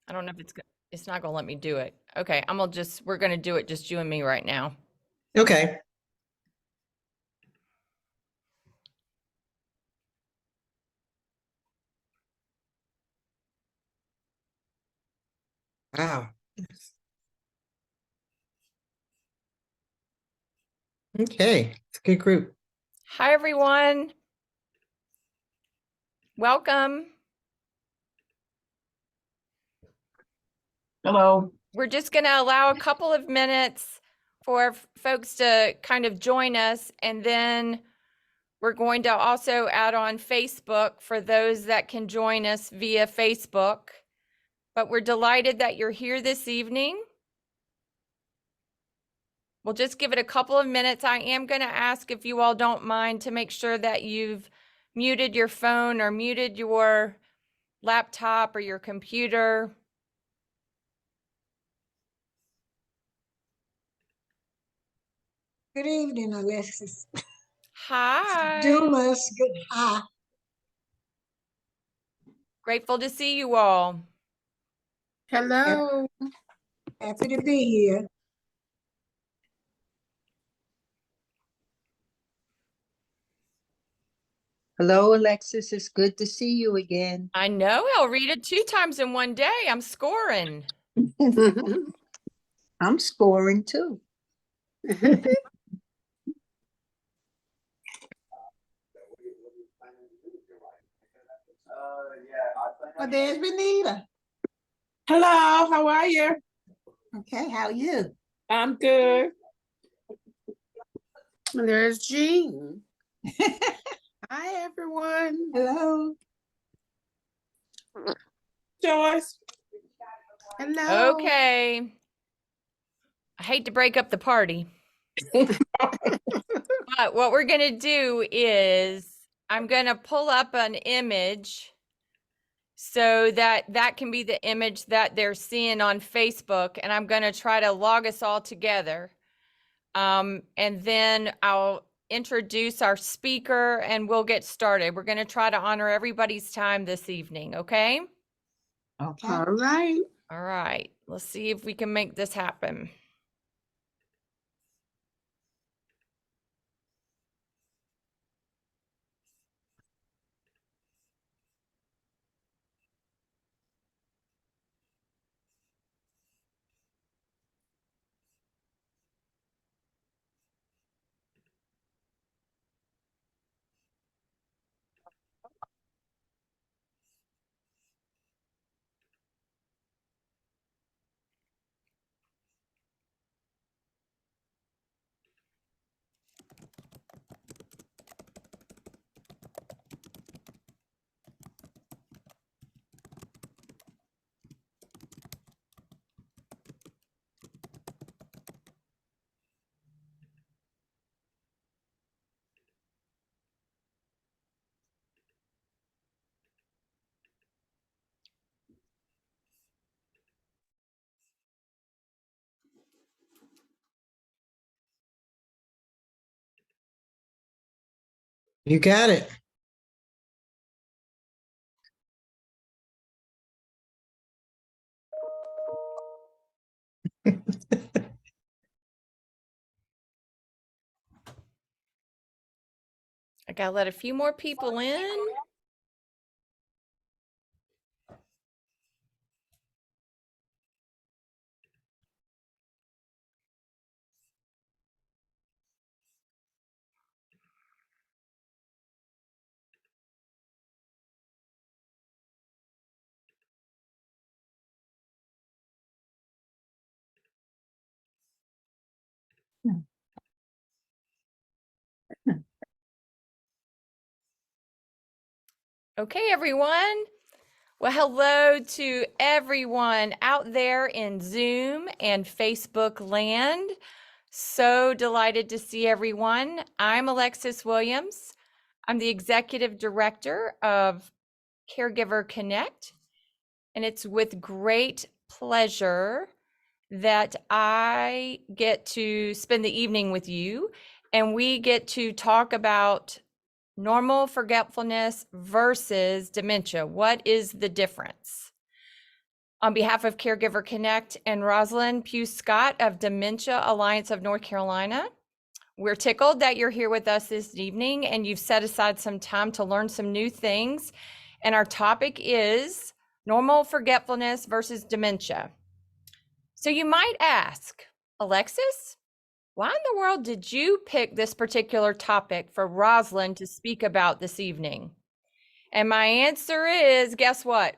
I don't know if it's not gonna let me do it. Okay, we're gonna do it just you and me right now. Okay. Wow. Okay, it's a good group. Hi, everyone. Welcome. Hello. We're just gonna allow a couple of minutes for folks to kind of join us, and then we're going to also add on Facebook for those that can join us via Facebook. But we're delighted that you're here this evening. We'll just give it a couple of minutes. I am going to ask if you all don't mind to make sure that you've muted your phone or muted your laptop or your computer. Good evening, Alexis. Hi. Dumas, good. Hi. Grateful to see you all. Hello. Happy to be here. Hello, Alexis. It's good to see you again. I know, Elrita, 2 times in one day. I'm scoring. I'm scoring too. Oh, there's Benita. Hello, how are you? Okay, how are you? I'm good. And there's Jean. Hi, everyone. Hello. Joyce. Hello. Okay. I hate to break up the party. But what we're going to do is I'm going to pull up an image so that can be the image that they're seeing on Facebook, and I'm going to try to log us all together. And then I'll introduce our speaker and we'll get started. We're going to try to honor everybody's time this evening, okay? Okay. All right. All right. Let's see if we can make this happen. You got it. I got to let a few more people in. Okay, everyone. Well, hello to everyone out there in Zoom and Facebook land. So delighted to see everyone. I'm Alexis Williams. I'm the Executive Director of Caregiver Connect, and it's with great pleasure that I get to spend the evening with you, and we get to talk about normal forgetfulness versus dementia. What is the difference? On behalf of Caregiver Connect and Rosalind Pugh Scott of Dementia Alliance of North Carolina, we're tickled that you're here with us this evening and you've set aside some time to learn some new things. And our topic is normal forgetfulness versus dementia. So you might ask, Alexis, why in the world did you pick this particular topic for Rosalind to speak about this evening? And my answer is, guess what?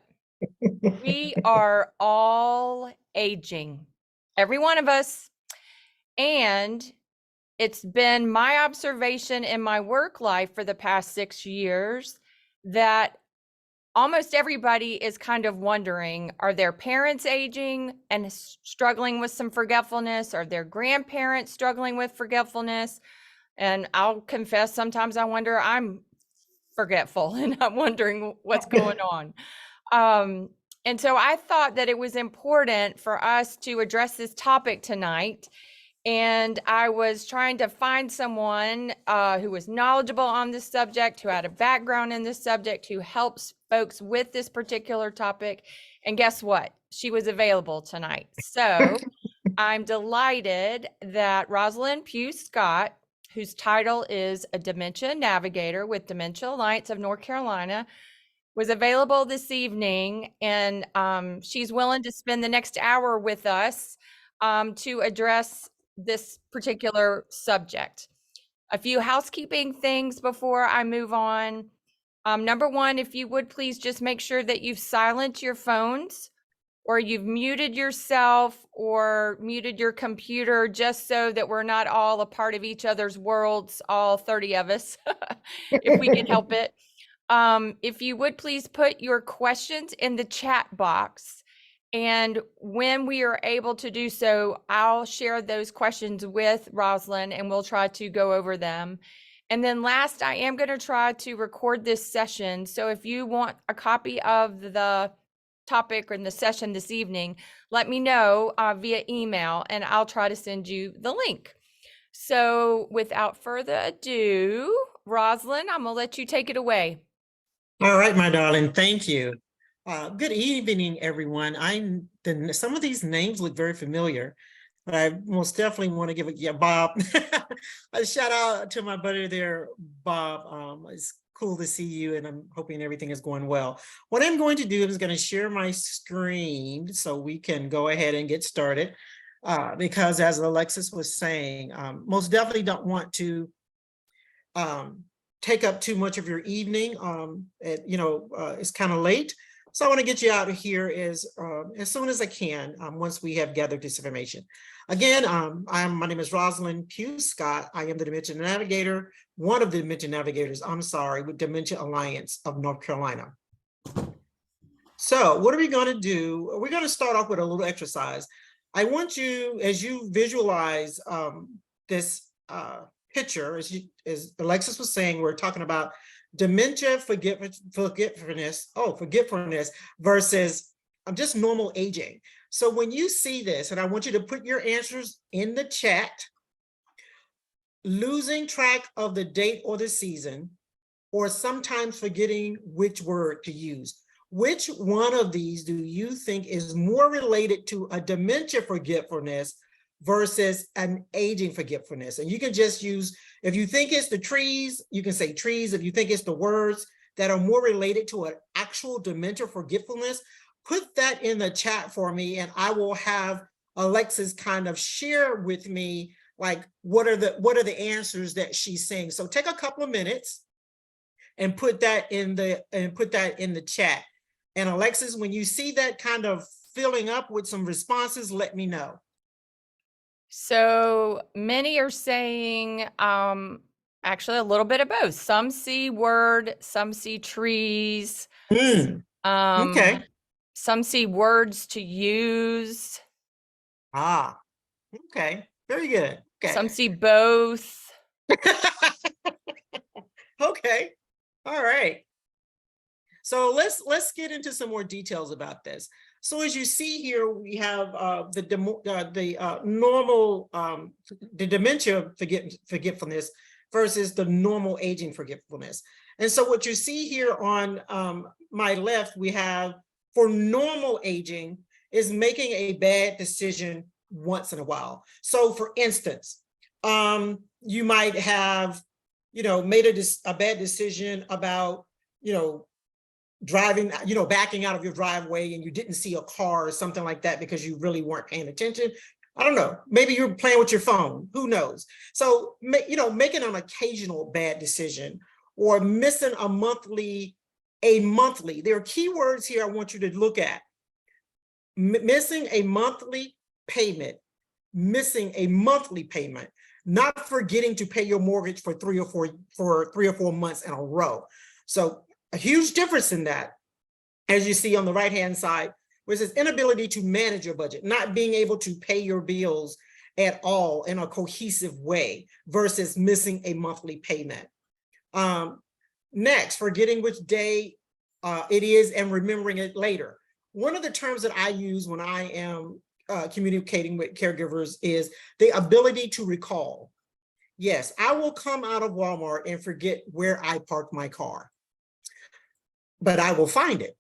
We are all aging, every one of us. And it's been my observation in my work life for the past 6 years that almost everybody is kind of wondering, are their parents aging and struggling with some forgetfulness? Are their grandparents struggling with forgetfulness? And I'll confess, sometimes I wonder, I'm forgetful and I'm wondering what's going on. And so I thought that it was important for us to address this topic tonight. And I was trying to find someone who was knowledgeable on this subject, who had a background in this subject, who helps folks with this particular topic. And guess what? She was available tonight. So I'm delighted that Rosalind Pugh Scott, whose title is a Dementia Navigator with Dementia Alliance of North Carolina, was available this evening. And she's willing to spend the next hour with us to address this particular subject. A few housekeeping things before I move on. Number one, if you would please just make sure that you've silenced your phones or you've muted yourself or muted your computer, just so that we're not all a part of each other's worlds, all 30 of us, if we can help it. If you would please put your questions in the chat box. And when we are able to do so, I'll share those questions with Rosalind and we'll try to go over them. And then last, I am going to try to record this session. So if you want a copy of the topic or the session this evening, let me know via email and I'll try to send you the link. So without further ado, Rosalind, I'm going to let you take it away. All right, my darling. Thank you. Good evening, everyone. Some of these names look very familiar, but I most definitely want to give Bob a shout out to my buddy there, Bob. It's cool to see you, and I'm hoping everything is going well. What I'm going to do is going to share my screen so we can go ahead and get started. Because as Alexis was saying, most definitely don't want to take up too much of your evening. It's kind of late. So I want to get you out of here as soon as I can, once we have gathered this information. Again, my name is Rosalind Pugh Scott. I am the Dementia Navigator, one of the Dementia Navigators, with Dementia Alliance of North Carolina. So what are we going to do? We're going to start off with a little exercise. I want you, as you visualize this picture, as Alexis was saying, we're talking about dementia forgetfulness versus just normal aging. So when you see this, and I want you to put your answers in the chat, losing track of the date or the season, or sometimes forgetting which word to use. Which one of these do you think is more related to a dementia forgetfulness versus an aging forgetfulness? And you can just use, if you think it's the trees, you can say trees. If you think it's the words that are more related to an actual dementia forgetfulness, put that in the chat for me, and I will have Alexis kind of share with me, like, what are the answers that she's saying. So take a couple of minutes and put that in the chat. And Alexis, when you see that kind of filling up with some responses, let me know. So many are saying actually a little bit of both. Some see word, some see trees. Okay. Some see words to use. Okay. Very good. Okay. Some see both. Okay. All right. So let's get into some more details about this. So as you see here, we have the normal dementia forgetfulness versus the normal aging forgetfulness. And so what you see here on my left, we have for normal aging, is making a bad decision once in a while. So for instance, you might have, made a bad decision about, driving, backing out of your driveway and you didn't see a car or something like that because you really weren't paying attention. I don't know, maybe you're playing with your phone, who knows? So, making an occasional bad decision or missing a monthly, there are keywords here I want you to look at. Missing a monthly payment, not forgetting to pay your mortgage for 3 or 4 months in a row. So a huge difference in that, as you see on the right-hand side, which is inability to manage your budget, not being able to pay your bills at all in a cohesive way versus missing a monthly payment. Next, forgetting which day it is and remembering it later. One of the terms that I use when I am communicating with caregivers is the ability to recall. Yes, I will come out of Walmart and forget where I parked my car, but I will find it.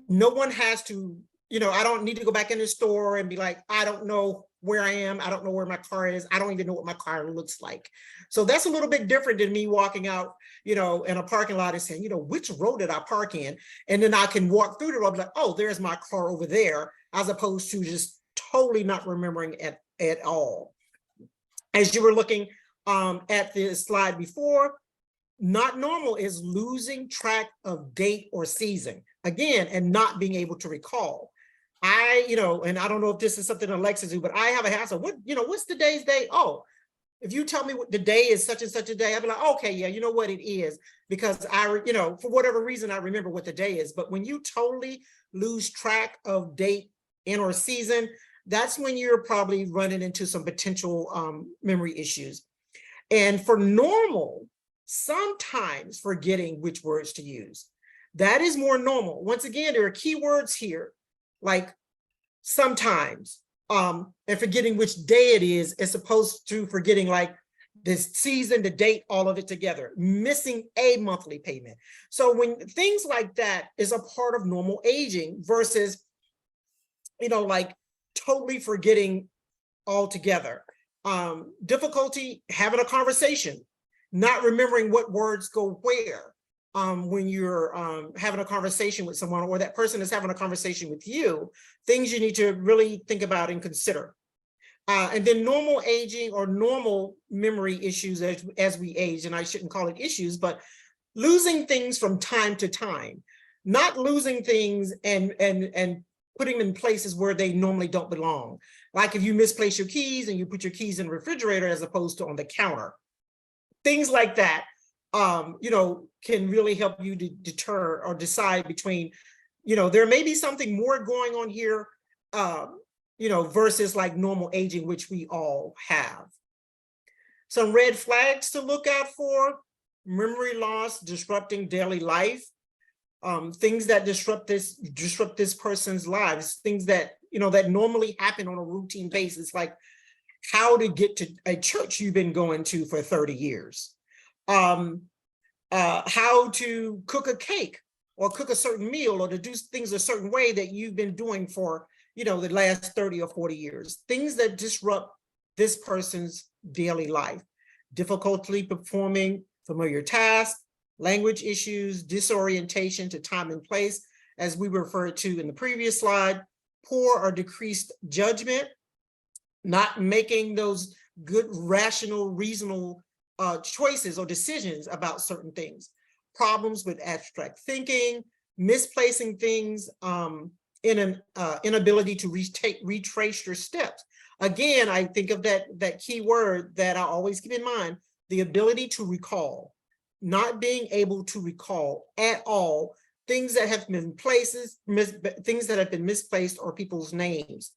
No one has to, I don't need to go back in the store and be like, I don't know where I am. I don't know where my car is. I don't even know what my car looks like. So that's a little bit different than me walking out, in a parking lot and saying, which road did I park in? And then I can walk through the road, like, oh, there's my car over there, as opposed to just totally not remembering at all. As you were looking at the slide before, not normal is losing track of date or season, again, and not being able to recall. And I don't know if this is something Alexis do, but I have a hassle. What's today's date? Oh, if you tell me what the day is, such and such a day, I'll be like, okay, yeah, you know what it is, because for whatever reason, I remember what the day is. But when you totally lose track of date and or season, that's when you're probably running into some potential memory issues. And for normal, sometimes forgetting which words to use. That is more normal. Once again, there are keywords here, like sometimes, and forgetting which day it is, as opposed to forgetting like this season, the date, all of it together, missing a monthly payment. So when things like that is a part of normal aging versus, like totally forgetting altogether. Difficulty having a conversation, not remembering what words go where when you're having a conversation with someone, or that person is having a conversation with you, things you need to really think about and consider. And then normal aging or normal memory issues as we age, and I shouldn't call it issues, but losing things from time to time, not losing things and putting them in places where they normally don't belong. Like if you misplace your keys and you put your keys in the refrigerator as opposed to on the counter. Things like that, can really help you to deter or decide between, there may be something more going on here, versus like normal aging, which we all have. Some red flags to look out for: memory loss, disrupting daily life, things that disrupt this person's lives, things that, that normally happen on a routine basis, like how to get to a church you've been going to for 30 years, how to cook a cake or cook a certain meal, or to do things a certain way that you've been doing for, the last 30 or 40 years, things that disrupt this person's daily life, difficulty performing familiar tasks, language issues, disorientation to time and place, as we referred to in the previous slide, poor or decreased judgment, not making those good, rational, reasonable choices or decisions about certain things, problems with abstract thinking, misplacing things, in an inability to retrace your steps. Again, I think of that key word that I always keep in mind, the ability to recall, not being able to recall at all things that have been things that have been misplaced, or people's names.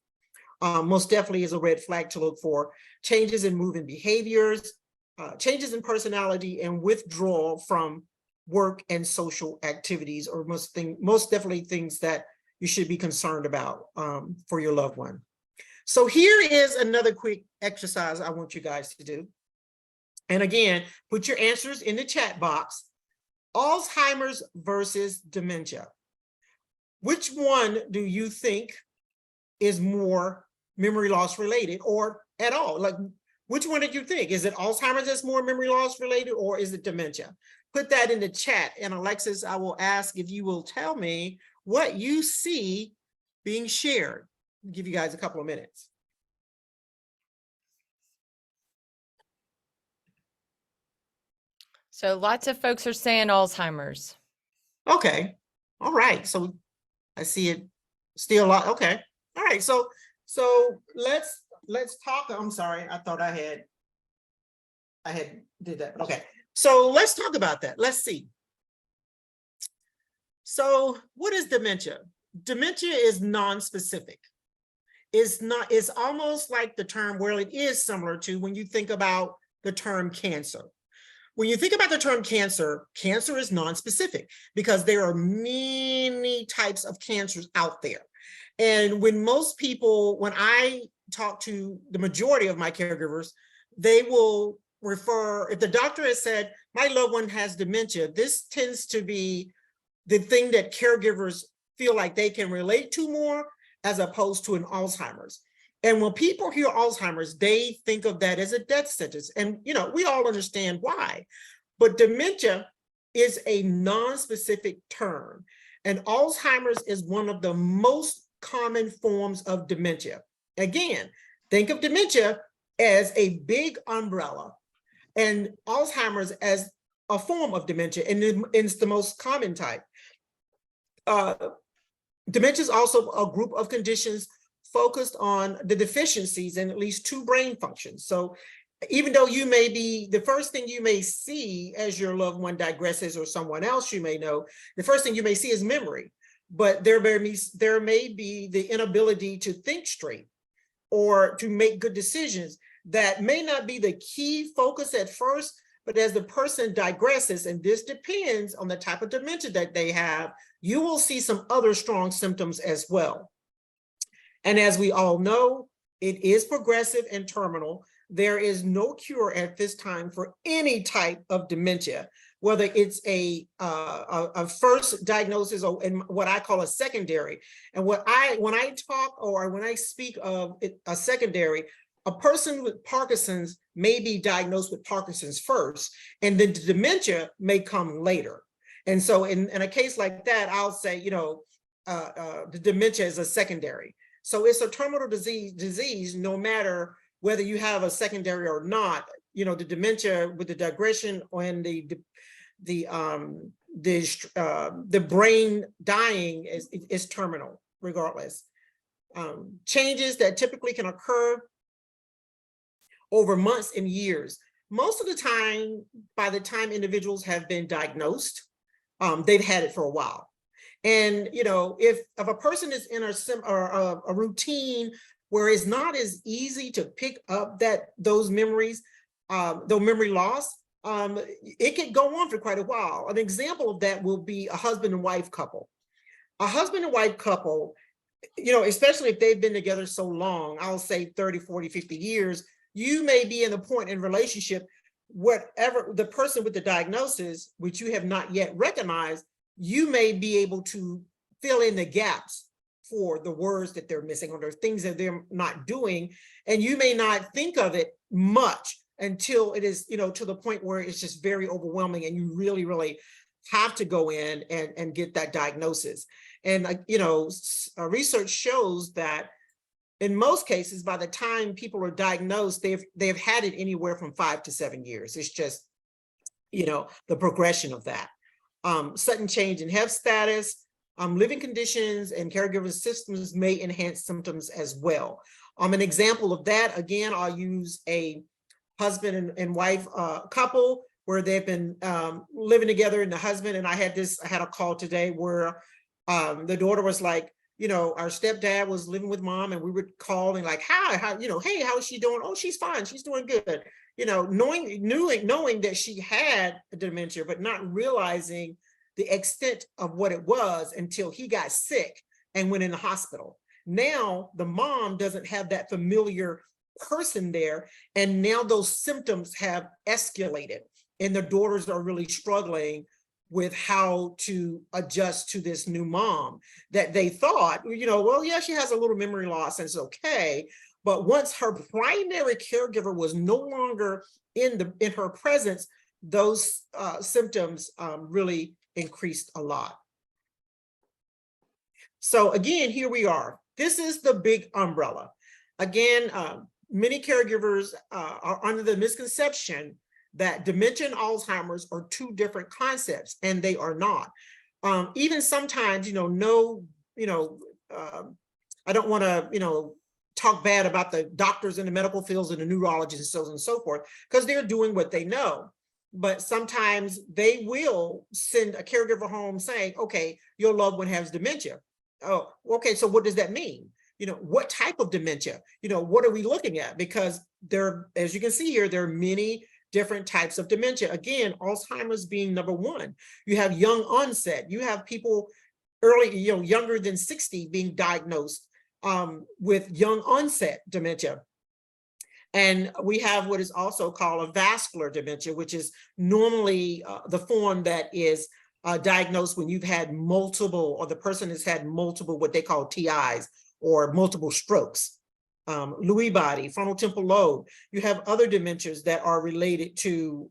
Most definitely is a red flag to look for. Changes in moving behaviors, changes in personality, and withdrawal from work and social activities, or most definitely things that you should be concerned about for your loved one. So here is another quick exercise I want you guys to do. And again, put your answers in the chat box. Alzheimer's versus dementia. Which one do you think is more memory loss related, or at all? Like, which one did you think? Is it Alzheimer's that's more memory loss related, or is it dementia? Put that in the chat. And Alexis, I will ask if you will tell me what you see being shared. I'll give you guys a couple of minutes. So lots of folks are saying Alzheimer's. Okay. All right. So I see it still a lot. Okay. All right. So let's talk. I'm sorry. I thought I had did that. Okay. So let's talk about that. Let's see. So what is dementia? Dementia is non-specific. It's almost like the term, well, it is similar to when you think about the term cancer. When you think about the term cancer, cancer is non-specific because there are many types of cancers out there. And when I talk to the majority of my caregivers, they will refer, if the doctor has said, my loved one has dementia, this tends to be the thing that caregivers feel like they can relate to more as opposed to an Alzheimer's. And when people hear Alzheimer's, they think of that as a death sentence. And, we all understand why. But dementia is a non-specific term. And Alzheimer's is one of the most common forms of dementia. Again, think of dementia as a big umbrella and Alzheimer's as a form of dementia, and it's the most common type. Dementia is also a group of conditions focused on the deficiencies in at least two brain functions. So even though the first thing you may see as your loved one digresses or someone else you may know, the first thing you may see is memory, but there may be the inability to think straight or to make good decisions that may not be the key focus at first, but as the person digresses, and this depends on the type of dementia that they have, you will see some other strong symptoms as well. And as we all know, it is progressive and terminal. There is no cure at this time for any type of dementia, whether it's a first diagnosis or in what I call a secondary. And when I speak of a secondary, a person with Parkinson's may be diagnosed with Parkinson's first, and then the dementia may come later. And so in a case like that, I'll say, the dementia is a secondary. So it's a terminal disease, no matter whether you have a secondary or not. The dementia with the digression and the brain dying is terminal regardless. Changes that typically can occur over months and years. Most of the time, by the time individuals have been diagnosed, they've had it for a while. And if a person is in a routine where it's not as easy to pick up those memories, the memory loss, it could go on for quite a while. An example of that will be a husband and wife couple. A husband and wife couple, especially if they've been together so long, I'll say 30, 40, 50 years, you may be in a point in relationship, whatever the person with the diagnosis, which you have not yet recognized, you may be able to fill in the gaps for the words that they're missing or the things that they're not doing. And you may not think of it much until it is, to the point where it's just very overwhelming and you really, really have to go in and get that diagnosis. And, research shows that in most cases, by the time people are diagnosed, they've had it anywhere from 5 to 7 years. It's just, the progression of that. Sudden change in health status, living conditions, and caregiver systems may enhance symptoms as well. An example of that, again, I'll use a husband and wife couple where they've been living together, and the husband, and I had a call today where the daughter was like, our stepdad was living with mom, and we would call and like, hey, how's she doing? Oh, she's fine. She's doing good. Knowing that she had a dementia, but not realizing the extent of what it was until he got sick and went in the hospital. Now the mom doesn't have that familiar person there. And now those symptoms have escalated and the daughters are really struggling with how to adjust to this new mom, that they thought, well, yeah, she has a little memory loss and it's okay. But once her primary caregiver was no longer in her presence, those symptoms really increased a lot. So again, here we are. This is the big umbrella. Again, many caregivers are under the misconception that dementia and Alzheimer's are two different concepts, and they are not. Even sometimes, I don't want to, talk bad about the doctors in the medical fields and the neurologists and so on and so forth, because they're doing what they know. But sometimes they will send a caregiver home saying, okay, your loved one has dementia. Oh, okay, so what does that mean? What type of dementia? What are we looking at? Because there, as you can see here, there are many different types of dementia. Again, Alzheimer's being number one. You have young onset. You have people early, younger than 60 being diagnosed with young onset dementia. And we have what is also called a vascular dementia, which is normally the form that is diagnosed when you've had multiple, or the person has had multiple, what they call TIs, or multiple strokes. Lewy body, frontal temporal lobe. You have other dementias that are related to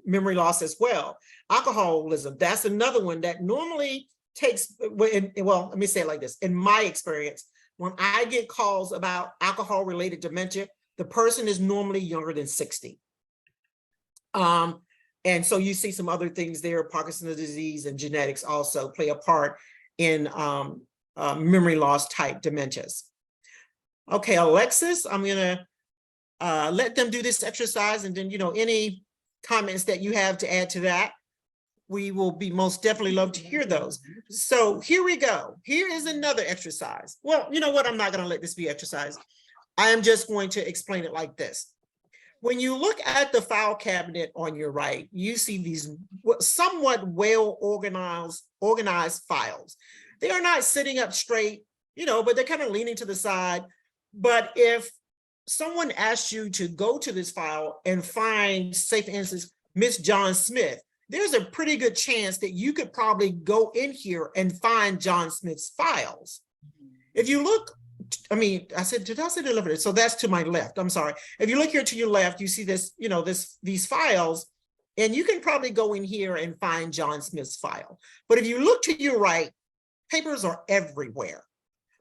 memory loss as well. Alcoholism, that's another one that normally takes, well, let me say it like this. In my experience, when I get calls about alcohol-related dementia, the person is normally younger than 60. And so you see some other things there. Parkinson's disease and genetics also play a part in memory loss type dementias. Okay, Alexis, I'm gonna let them do this exercise, and then, any comments that you have to add to that, we will be most definitely love to hear those. So here we go. Here is another exercise. Well, you know what? I'm not gonna let this be exercise. I am just going to explain it like this. When you look at the file cabinet on your right, you see these somewhat well organized files. They are not sitting up straight, but they're kind of leaning to the side. But if someone asks you to go to this file and find, say for instance, Miss John Smith, there's a pretty good chance that you could probably go in here and find John Smith's files. If you look, did I say the left? So that's to my left, I'm sorry. If you look here to your left, you see this, these files, and you can probably go in here and find John Smith's file. But if you look to your right, papers are everywhere.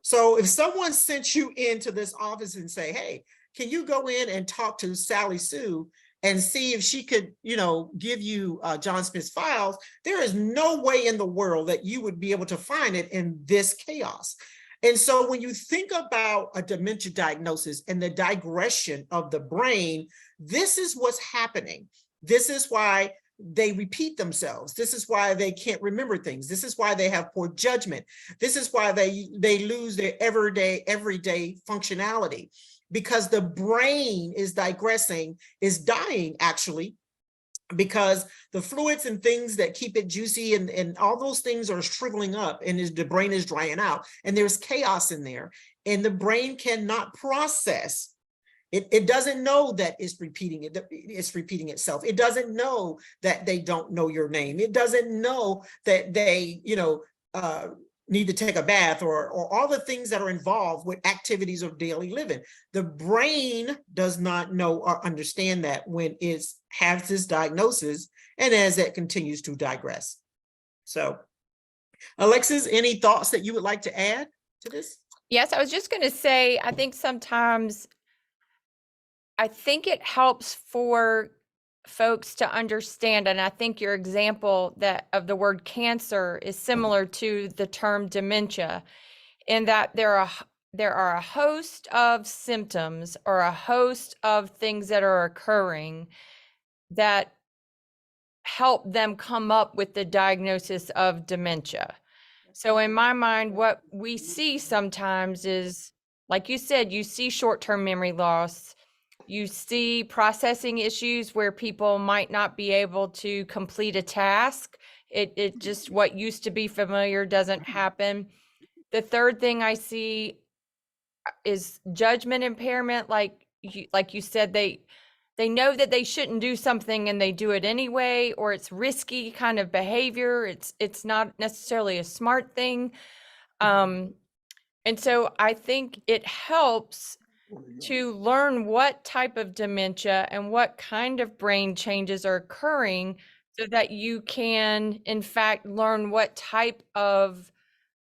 So if someone sent you into this office and say, hey, can you go in and talk to Sally Sue and see if she could, give you John Smith's files, there is no way in the world that you would be able to find it in this chaos. And so when you think about a dementia diagnosis and the digression of the brain, this is what's happening. This is why they repeat themselves. This is why they can't remember things. This is why they have poor judgment. This is why they lose their everyday functionality, because the brain is digressing, is dying actually, because the fluids and things that keep it juicy and all those things are shriveling up, and the brain is drying out, and there's chaos in there, and the brain cannot process. It doesn't know that it's repeating itself. It doesn't know that they don't know your name. It doesn't know that they, need to take a bath or all the things that are involved with activities of daily living. The brain does not know or understand that when it has this diagnosis, and as it continues to digress. So, Alexis, any thoughts that you would like to add to this? Yes, I was just going to say, I think sometimes it helps for folks to understand, and I think your example of the word cancer is similar to the term dementia, in that there are a host of symptoms or a host of things that are occurring that help them come up with the diagnosis of dementia. So in my mind, what we see sometimes is, like you said, you see short-term memory loss. You see processing issues where people might not be able to complete a task. It just, what used to be familiar doesn't happen. The third thing I see is judgment impairment. Like you said, they know that they shouldn't do something and they do it anyway, or it's risky kind of behavior. It's not necessarily a smart thing. And so I think it helps to learn what type of dementia and what kind of brain changes are occurring so that you can, in fact, learn what type of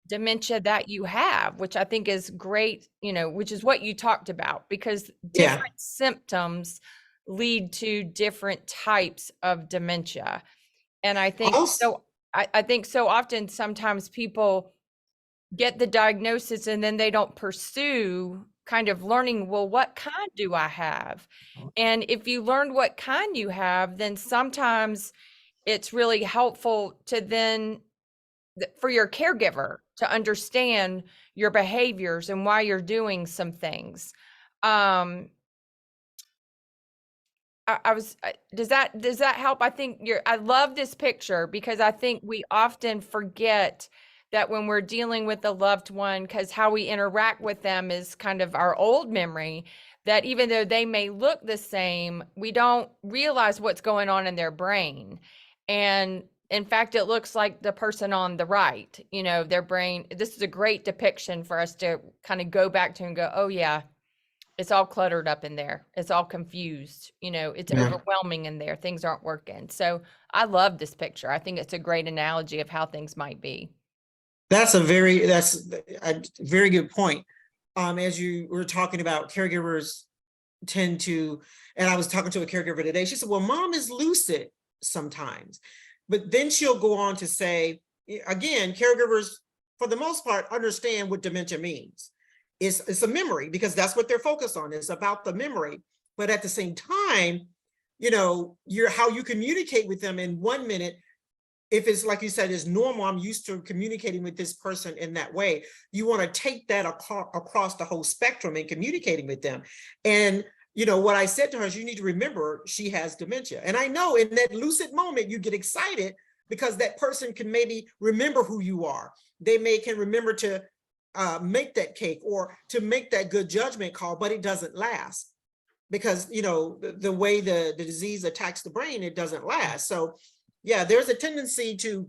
dementia that you have, which I think is great, which is what you talked about, because Yeah. different symptoms lead to different types of dementia. And I think Also, I think so often sometimes people get the diagnosis and then they don't pursue kind of learning, well, what kind do I have? And if you learned what kind you have, then sometimes it's really helpful to then for your caregiver to understand your behaviors and why you're doing some things. Does that help? I love this picture because I think we often forget that when we're dealing with a loved one, because how we interact with them is kind of our old memory, that even though they may look the same, we don't realize what's going on in their brain. And in fact, it looks like the person on the right, their brain. This is a great depiction for us to kind of go back to and go, oh yeah, it's all cluttered up in there. It's all confused. It's Yeah. overwhelming in there. Things aren't working. So I love this picture. I think it's a great analogy of how things might be. that's a very good point. As you were talking about, caregivers tend to, and I was talking to a caregiver today, she said, well, mom is lucid sometimes. But then she'll go on to say, again, caregivers, for the most part, understand what dementia means. It's a memory, because that's what they're focused on. It's about the memory. But at the same time, how you communicate with them in 1 minute, if it's like you said, is normal, I'm used to communicating with this person in that way. You want to take that across the whole spectrum and communicating with them. And what I said to her is, you need to remember she has dementia. And I know in that lucid moment, you get excited because that person can maybe remember who you are. They can remember to make that cake or to make that good judgment call, but it doesn't last because, the way the disease attacks the brain, it doesn't last. So yeah, there's a tendency to,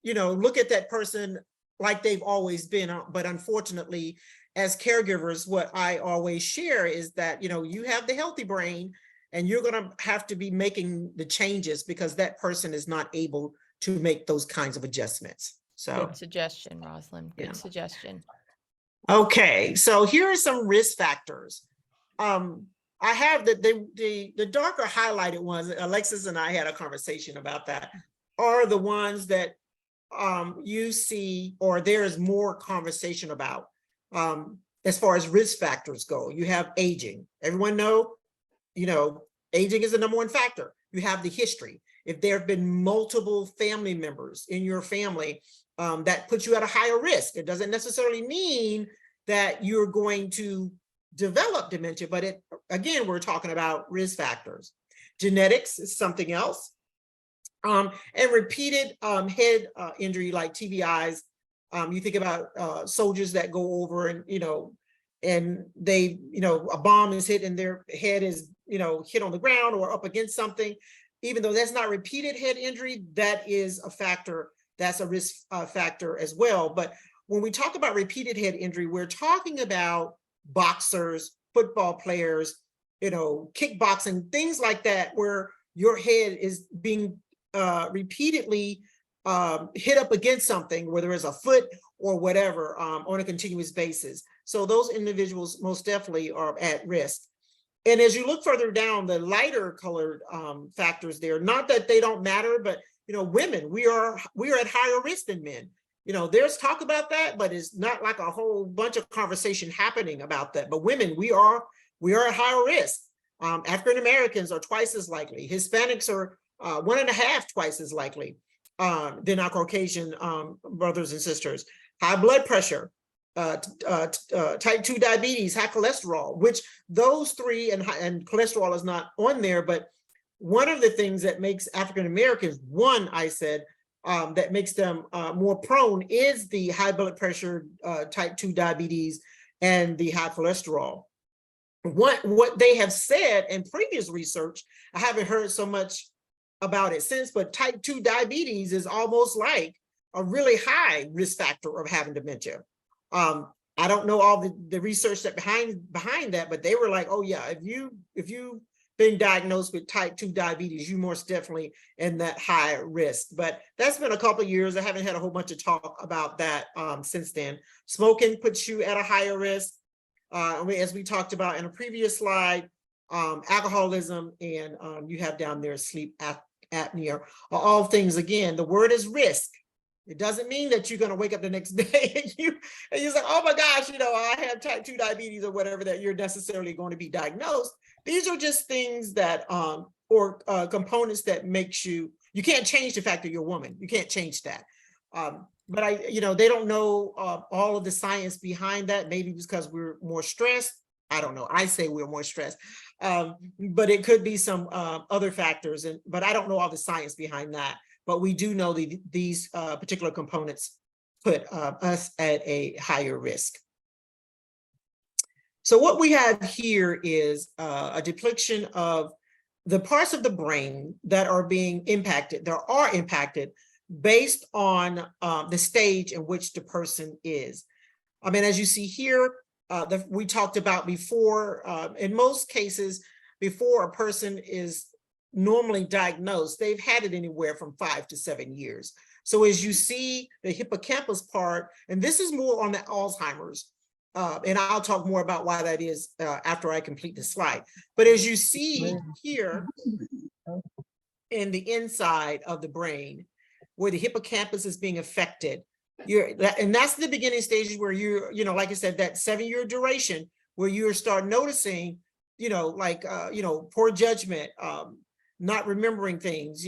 look at that person like they've always been. But unfortunately, as caregivers, what I always share is that, you have the healthy brain and you're going to have to be making the changes because that person is not able to make those kinds of adjustments. So good suggestion, Rosalind. Good suggestion. Okay, so here are some risk factors. I have the darker highlighted ones. Alexis and I had a conversation about that. Are the ones that you see, or there's more conversation about as far as risk factors go. You have aging. Everyone know, aging is the #1 factor. You have the history. If there have been multiple family members in your family, that puts you at a higher risk. It doesn't necessarily mean that you're going to develop dementia, but again, we're talking about risk factors. Genetics is something else. And repeated head injury like TBIs. You think about soldiers that go over and, and they, a bomb is hit and their head is, hit on the ground or up against something. Even though that's not repeated head injury, that is a factor. That's a risk factor as well. But when we talk about repeated head injury, we're talking about boxers, football players, kickboxing, things like that, where your head is being repeatedly hit up against something, whether it's a foot or whatever, on a continuous basis. So those individuals most definitely are at risk. And as you look further down, the lighter colored factors there, not that they don't matter, but women, we are at higher risk than men. There's talk about that, but it's not like a whole bunch of conversation happening about that. But women, we are at higher risk. African Americans are twice as likely. Hispanics are 1.5 twice as likely than our Caucasian brothers and sisters. High blood pressure, type 2 diabetes, high cholesterol, which those three, and cholesterol is not on there, but one of the things that makes African Americans, that makes them more prone is the high blood pressure, type 2 diabetes, and the high cholesterol. what they have said in previous research, I haven't heard so much about it since, but type 2 diabetes is almost like a really high risk factor of having dementia. I don't know all the research that behind that, but they were like, oh yeah, if you've been diagnosed with type 2 diabetes, you most definitely in that high risk. But that's been a couple of years. I haven't had a whole bunch of talk about that since then. Smoking puts you at a higher risk. As we talked about in a previous slide, alcoholism, and you have down there sleep apnea are all things. Again, the word is risk. It doesn't mean that you're going to wake up the next day and you're like, oh my gosh, I have type 2 diabetes or whatever, that you're necessarily going to be diagnosed. These are just things that or components that makes you can't change the fact that you're a woman. You can't change that. But they don't know all of the science behind that. Maybe because we're more stressed. I don't know. I say we're more stressed, but it could be some other factors. But I don't know all the science behind that. But we do know these particular components put us at a higher risk. So what we have here is a depiction of the parts of the brain that are being impacted. There are impacted based on the stage in which the person is. I mean, as you see here, we talked about before, in most cases, before a person is normally diagnosed, they've had it anywhere from 5 to 7 years. So as you see the hippocampus part, and this is more on the Alzheimer's, and I'll talk more about why that is after I complete the slide. But as you see here in the inside of the brain, where the hippocampus is being affected, and that's the beginning stages where you're, like I said, that 7-year duration where you start noticing, poor judgment, not remembering things,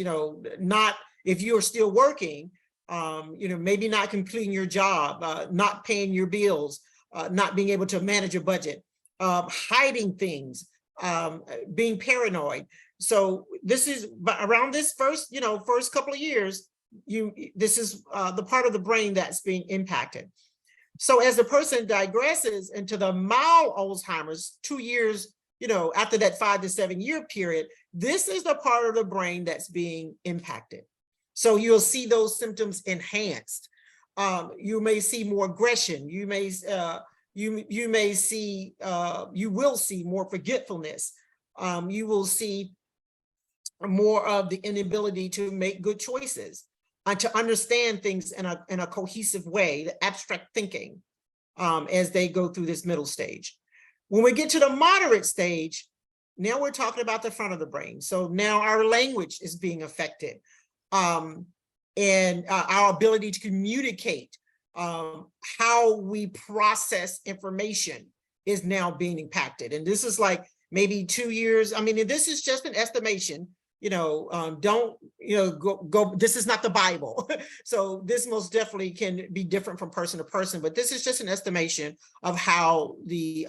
not, if you're still working, maybe not completing your job, not paying your bills, not being able to manage your budget, hiding things, being paranoid. So this is around this first couple of years, this is the part of the brain that's being impacted. So as the person digresses into the mild Alzheimer's, 2 years, after that 5 to 7 year period, this is the part of the brain that's being impacted. So you'll see those symptoms enhanced. You may see more aggression. You will see more forgetfulness. You will see more of the inability to make good choices and to understand things in a cohesive way, the abstract thinking, as they go through this middle stage. When we get to the moderate stage, now we're talking about the front of the brain. So now our language is being affected, and our ability to communicate, how we process information is now being impacted. And this is like maybe 2 years. I mean, this is just an estimation. Don't go. This is not the Bible. So this most definitely can be different from person to person, but this is just an estimation of how the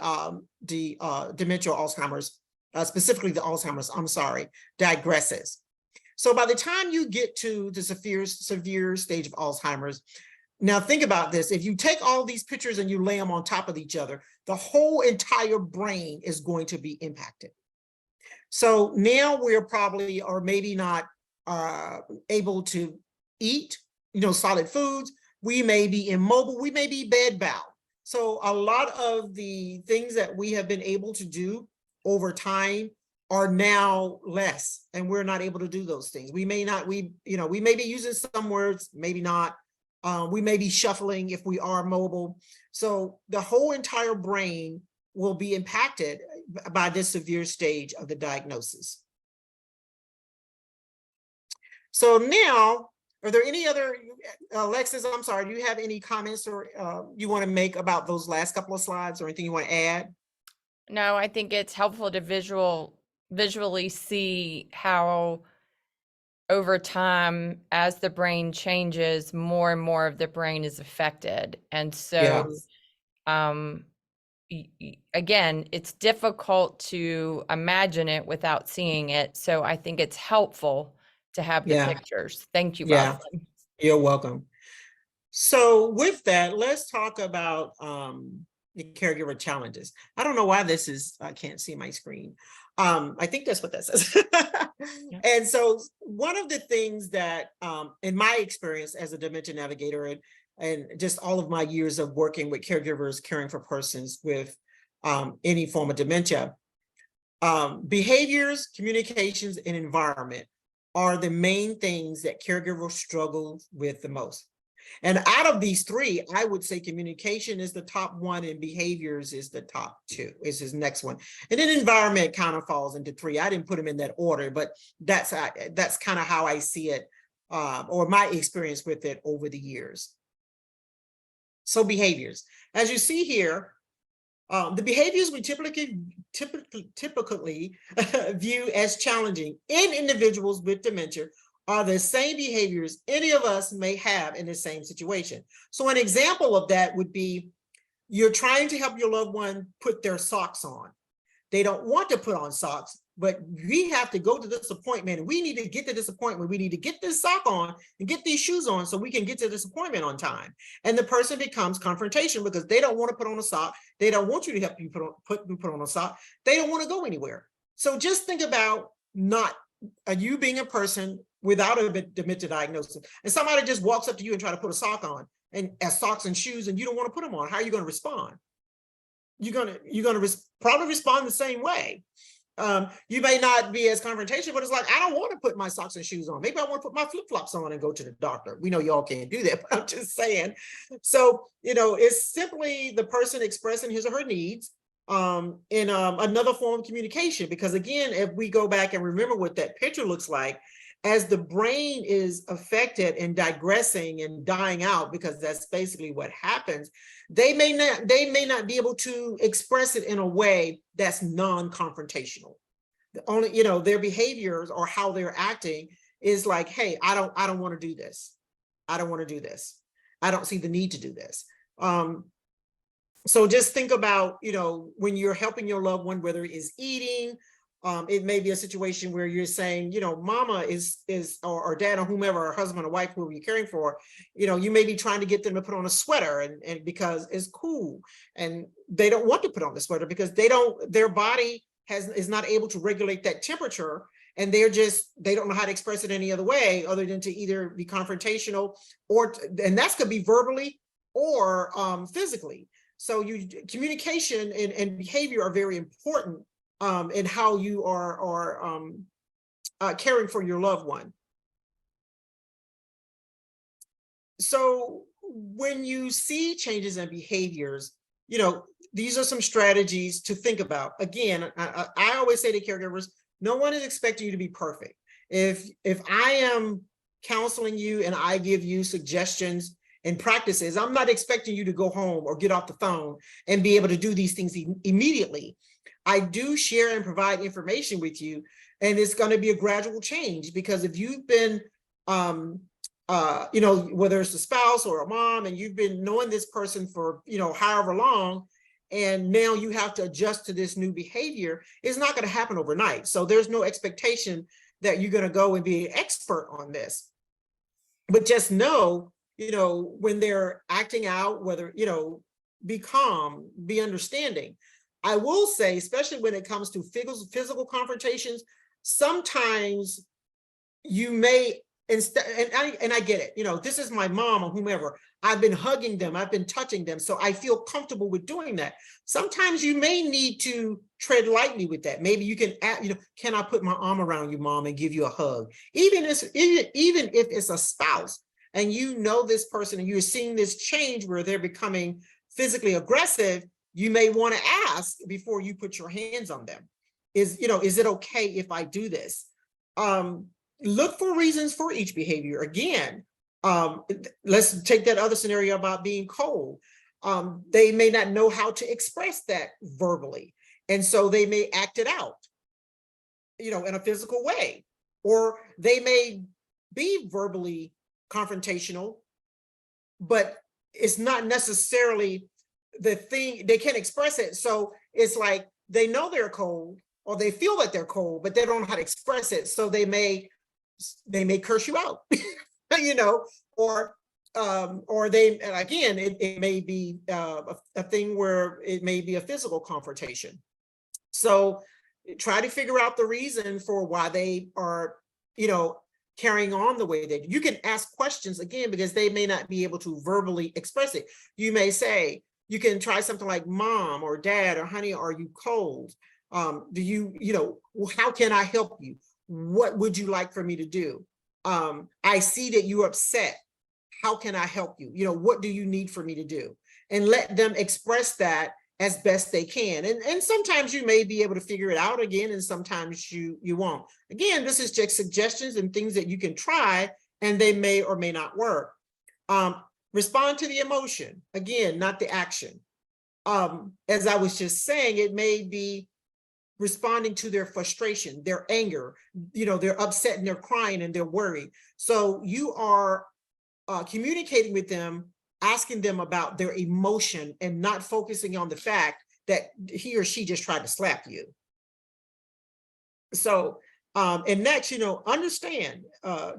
dementia Alzheimer's, specifically the Alzheimer's, digresses. So by the time you get to the severe stage of Alzheimer's, now think about this. If you take all these pictures and you lay them on top of each other, the whole entire brain is going to be impacted. So now we're probably, or maybe not able to eat, solid foods. We may be immobile. We may be bedbound. So a lot of the things that we have been able to do over time are now less, and we're not able to do those things. We may not, we may be using some words, maybe not. We may be shuffling if we are mobile. So the whole entire brain will be impacted by this severe stage of the diagnosis. So now, are there any other, Alexis, I'm sorry, do you have any comments or you want to make about those last couple of slides, or anything you want to add? No, I think it's helpful to visually see how over time, as the brain changes, more and more of the brain is affected. And so, again, it's difficult to imagine it without seeing it. So I think it's helpful to have the pictures. Thank you, Rosalind. You're welcome. So with that, let's talk about, the caregiver challenges. I don't know why this is, I can't see my screen. I think that's what that says. And so one of the things that, in my experience as a dementia navigator and just all of my years of working with caregivers, caring for persons with any form of dementia, behaviors, communications, and environment are the main things that caregivers struggle with the most. And out of these three, I would say communication is the top one and behaviors is the top two, is his next one. And then environment kind of falls into three. I didn't put them in that order, but that's kind of how I see it, or my experience with it over the years. So behaviors, as you see here, the behaviors we typically view as challenging in individuals with dementia are the same behaviors any of us may have in the same situation. So an example of that would be you're trying to help your loved one put their socks on. They don't want to put on socks, but we have to go to this appointment and we need to get to this appointment. We need to get this sock on and get these shoes on so we can get to this appointment on time. And the person becomes confrontation because they don't want to put on a sock. They don't want you to help you put on a sock. They don't want to go anywhere. So just think about you being a person without a probably diagnosis, and somebody just walks up to you and try to put a sock on and socks and shoes, and you don't want to put them on. How are you going to respond? You're going to probably respond the same way. You may not be as confrontational, but it's like, I don't want to put my socks and shoes on. Maybe I want to put my flip-flops on and go to the doctor. We know y'all can't do that, but I'm just saying. So, it's simply the person expressing his or her needs in another form of communication. Because again, if we go back and remember what that picture looks like, as the brain is affected and digressing and dying out, because that's basically what happens, they may not be able to express it in a way that's non-confrontational. Only, their behaviors or how they're acting is like, hey, I don't want to do this. I don't want to do this. I don't see the need to do this. So just think about, when you're helping your loved one, whether it is eating, it may be a situation where you're saying, mama is or dad or whomever, or husband or wife, whoever you're caring for, you may be trying to get them to put on a sweater and because it's cool, and they don't want to put on the sweater because their body is not able to regulate that temperature, and they don't know how to express it any other way other than to either be confrontational and that could be verbally or physically. So communication and behavior are very important in how you are caring for your loved one. So when you see changes in behaviors, these are some strategies to think about. Again, I always say to caregivers, no one is expecting you to be perfect. If I am counseling you and I give you suggestions and practices, I'm not expecting you to go home or get off the phone and be able to do these things immediately. I do share and provide information with you, and it's going to be a gradual change, because if you've been, whether it's a spouse or a mom, and you've been knowing this person for, however long, and now you have to adjust to this new behavior, it's not going to happen overnight. So there's no expectation that you're going to go and be an expert on this. But just know, when they're acting out, whether, be calm, be understanding. I will say, especially when it comes to physical confrontations, sometimes you may, and I get it, this is my mom or whomever, I've been hugging them, I've been touching them, so I feel comfortable with doing that. Sometimes you may need to tread lightly with that. Maybe you can add, can I put my arm around you, mom, and give you a hug? Even if it's a spouse, and this person, and you're seeing this change where they're becoming physically aggressive, you may want to ask before you put your hands on them, is it okay if I do this? Look for reasons for each behavior. Again, let's take that other scenario about being cold. They may not know how to express that verbally, and so they may act it out, in a physical way, or they may be verbally confrontational, but it's not necessarily the thing. They can't express it, so it's like they know they're cold, or they feel that they're cold, but they don't know how to express it, so they may curse you out, or or they, again, it may be a thing where it may be a physical confrontation. So try to figure out the reason for why they are, carrying on the way they do. You can ask questions again, because they may not be able to verbally express it. You may say, you can try something like, mom or dad or honey, are you cold? Do you, how can I help you? What would you like for me to do? I see that you're upset. How can I help you? What do you need for me to do? And let them express that as best they can. And sometimes you may be able to figure it out again, and sometimes you won't. Again, this is just suggestions and things that you can try, and they may or may not work. Respond to the emotion, again, not the action. As I was just saying, it may be responding to their frustration, their anger, they're upset and they're crying and they're worried. So you are communicating with them, asking them about their emotion and not focusing on the fact that he or she just tried to slap you. So, and next, understand,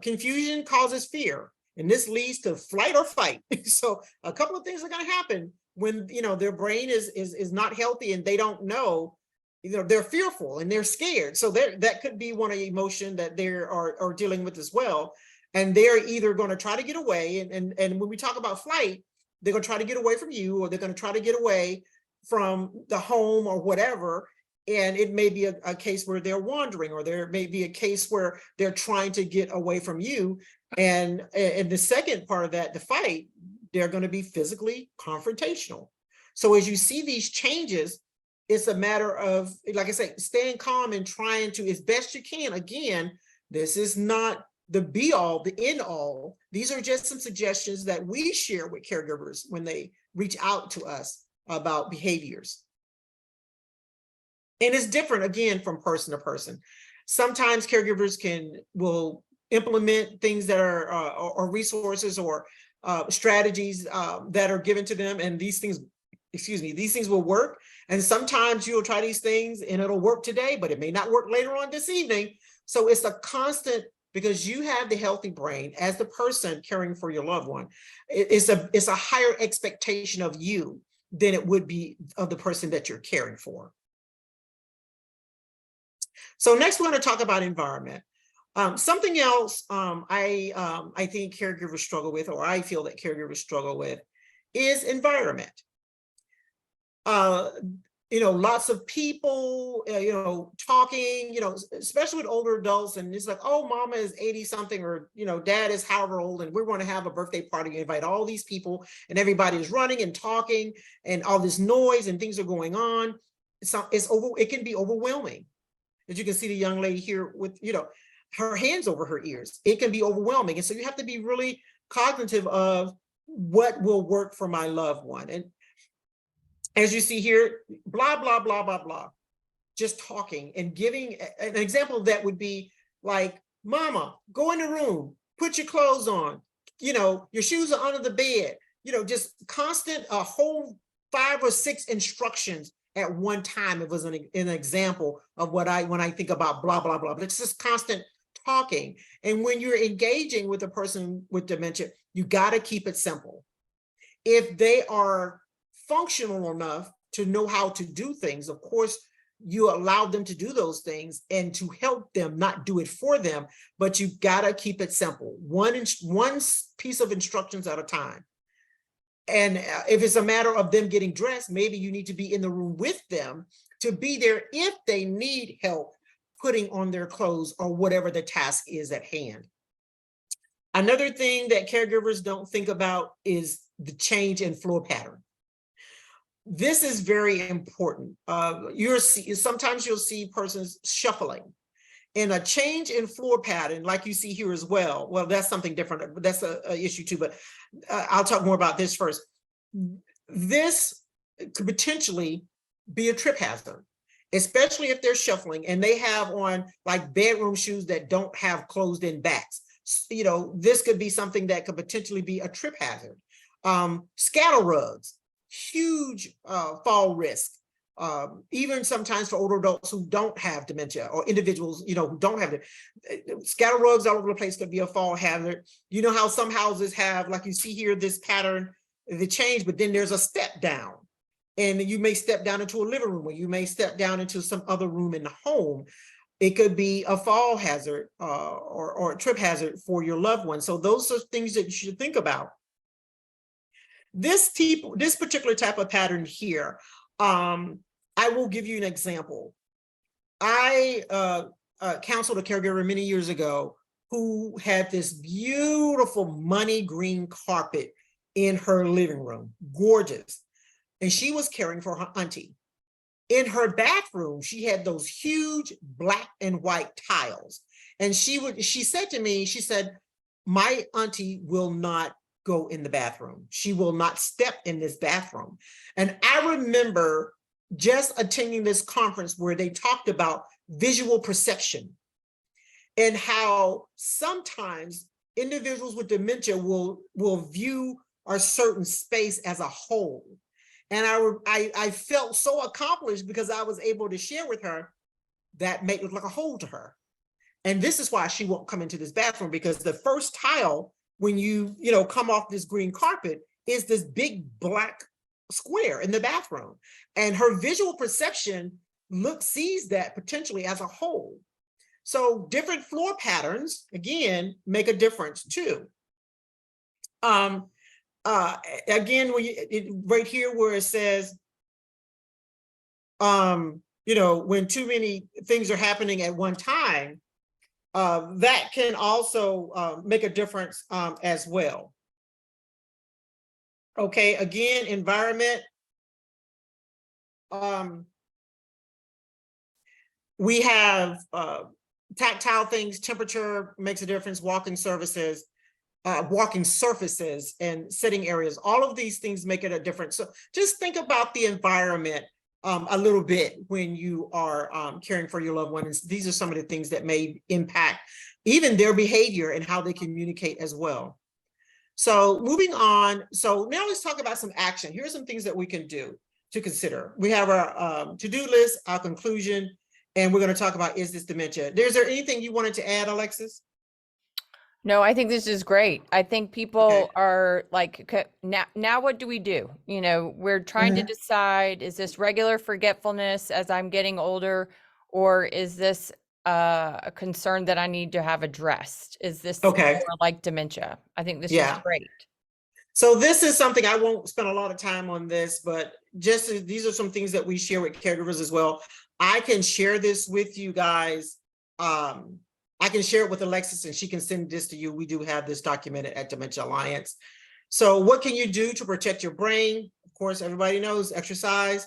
confusion causes fear, and this leads to flight or fight. So a couple of things are going to happen when, their brain is not healthy and they don't know, they're fearful and they're scared. So that could be one of the emotion that they are dealing with as well. And they're either going to try to get away, and when we talk about flight, they're going to try to get away from you, or they're going to try to get away from the home or whatever. And it may be a case where they're wandering, or there may be a case where they're trying to get away from you. And the second part of that, the fight, they're going to be physically confrontational. So as you see these changes, it's a matter of, like I say, staying calm and trying to, as best you can. Again, this is not the be all, the end all. These are just some suggestions that we share with caregivers when they reach out to us about behaviors. And it's different, again, from person to person. Sometimes caregivers will implement things that are or resources or strategies that are given to them, and these things will work. And sometimes you'll try these things and it'll work today, but it may not work later on this evening. So it's a constant, because you have the healthy brain as the person caring for your loved one. It's a higher expectation of you than it would be of the person that you're caring for. So next, we're going to talk about environment. Something else I think caregivers struggle with, or I feel that caregivers struggle with, is environment. Lots of people, talking, especially with older adults, and it's like, oh, mama is 80 something, or, dad is however old, and we're going to have a birthday party, and invite all these people, and everybody is running and talking, and all this noise and things are going on. It can be overwhelming. As you can see the young lady here with, her hands over her ears. It can be overwhelming. And so you have to be really cognitive of what will work for my loved one. And as you see here, blah, blah, blah, blah, blah, just talking and giving an example of that would be like, mama, go in the room, put your clothes on, your shoes are under the bed, just constant, a whole 5 or 6 instructions at one time. It was an example of when I think about blah, blah, blah, but it's just constant talking. And when you're engaging with a person with dementia, you got to keep it simple. If they are functional enough to know how to do things, of course, you allow them to do those things and to help them, not do it for them, but you got to keep it simple. One piece of instructions at a time. And if it's a matter of them getting dressed, maybe you need to be in the room with them to be there if they need help putting on their clothes or whatever the task is at hand. Another thing that caregivers don't think about is the change in floor pattern. This is very important. Sometimes you'll see persons shuffling, and a change in floor pattern, like you see here as well. Well, that's something different, but that's an issue too, but I'll talk more about this first. This could potentially be a trip hazard, especially if they're shuffling and they have on like bedroom shoes that don't have closed in backs. This could be something that could potentially be a trip hazard. Scatter rugs, huge fall risk. even sometimes for older adults who don't have dementia, or individuals, who don't have it. Scatter rugs all over the place could be a fall hazard. You know how some houses have, like you see here, this pattern, the change, but then there's a step down. And you may step down into a living room, or you may step down into some other room in the home. It could be a fall hazard or a trip hazard for your loved one. So those are things that you should think about. This particular type of pattern here, I will give you an example. I counseled a caregiver many years ago who had this beautiful money green carpet in her living room, gorgeous. And she was caring for her auntie. In her bathroom, she had those huge black and white tiles. And she said to me, she said, my auntie will not go in the bathroom. She will not step in this bathroom. And I remember just attending this conference where they talked about visual perception and how sometimes individuals with dementia will view a certain space as a whole. And I felt so accomplished because I was able to share with her that may look like a hole to her. And this is why she won't come into this bathroom, because the first tile, when you come off this green carpet, is this big black square in the bathroom. And her visual perception sees that potentially as a hole. So different floor patterns, again, make a difference too. Again, right here where it says, when too many things are happening at one time, that can also make a difference as well. Okay, again, environment. We have tactile things, temperature makes a difference, walking surfaces and sitting areas. All of these things make it a difference. So just think about the environment a little bit when you are caring for your loved ones. These are some of the things that may impact even their behavior and how they communicate as well. So moving on. So now let's talk about some action. Here are some things that we can do to consider. We have our to-do list, our conclusion, and we're going to talk about, is this dementia? Is there anything you wanted to add, Alexis? No, I think this is great. I think people are like, now what do we do? We're trying to decide, is this regular forgetfulness as I'm getting older, or is this a concern that I need to have addressed? Is this more like dementia? I think this is great. So this is something, I won't spend a lot of time on this, but just these are some things that we share with caregivers as well. I can share this with you guys. I can share it with Alexis and she can send this to you. We do have this documented at Dementia Alliance. So what can you do to protect your brain? Of course, everybody knows exercise,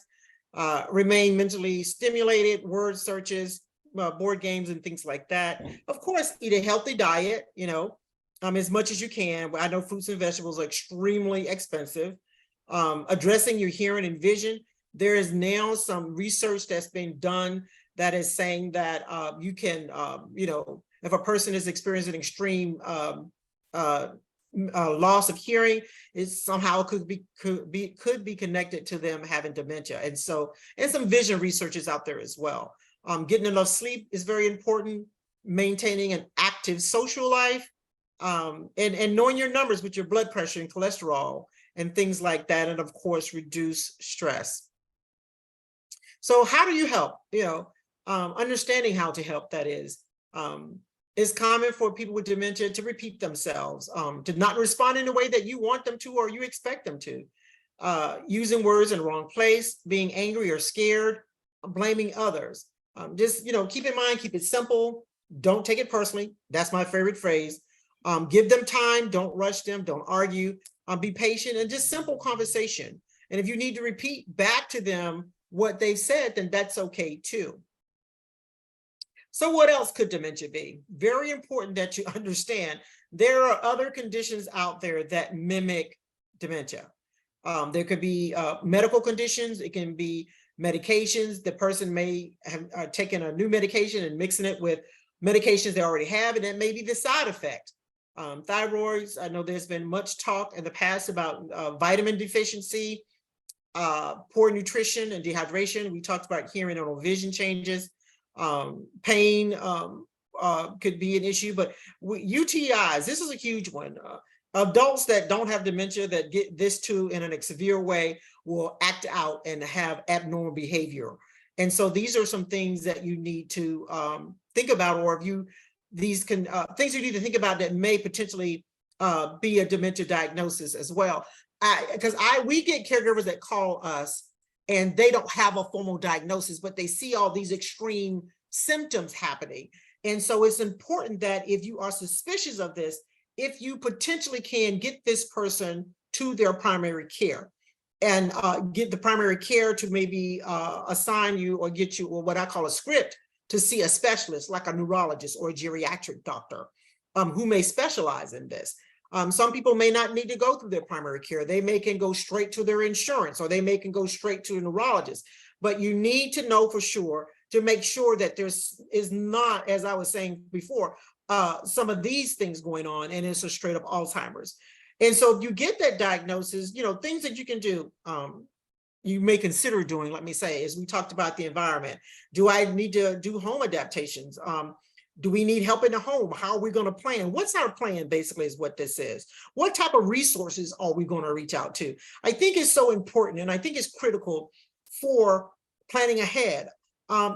remain mentally stimulated, word searches, board games and things like that. Of course, eat a healthy diet, as much as you can. I know fruits and vegetables are extremely expensive. Addressing your hearing and vision. There is now some research that's been done that is saying that you can, if a person is experiencing extreme loss of hearing, it somehow could be connected to them having dementia. And some vision research is out there as well. Getting enough sleep is very important. Maintaining an active social life, and knowing your numbers with your blood pressure and cholesterol and things like that. And of course, reduce stress. So how do you help? Understanding how to help, that is. It's common for people with dementia to repeat themselves, to not respond in the way that you want them to or you expect them to, using words in the wrong place, being angry or scared, blaming others. Just, keep in mind, keep it simple. Don't take it personally. That's my favorite phrase. Give them time. Don't rush them. Don't argue. Be patient and just simple conversation. And if you need to repeat back to them what they said, then that's okay too. So what else could dementia be? Very important that you understand there are other conditions out there that mimic dementia. There could be medical conditions. It can be medications. The person may have taken a new medication and mixing it with medications they already have, and that may be the side effect. Thyroids, I know there's been much talk in the past about vitamin deficiency. poor nutrition and dehydration. We talked about hearing or vision changes. Pain could be an issue, but UTIs, this is a huge one. Adults that don't have dementia that get this too in a severe way will act out and have abnormal behavior. And so these are some things that you need to think about, or if you, these can, things you need to think about that may potentially be a dementia diagnosis as well. Because we get caregivers that call us and they don't have a formal diagnosis, but they see all these extreme symptoms happening. And so it's important that if you are suspicious of this, if you potentially can get this person to their primary care and get the primary care to maybe assign you or get you, or what I call a script, to see a specialist like a neurologist or a geriatric doctor who may specialize in this. Some people may not need to go through their primary care. They can go straight to their insurance, or they can go straight to a neurologist. But you need to know for sure to make sure that there's is not, as I was saying before, some of these things going on, and it's a straight up Alzheimer's. And so if you get that diagnosis, you know, things that you can do, you may consider doing, let me say, as we talked about the environment. Do I need to do home adaptations? Do we need help in the home? How are we going to plan? What's our plan, basically, is what this is. What type of resources are we going to reach out to? I think it's so important, and I think it's critical for planning ahead.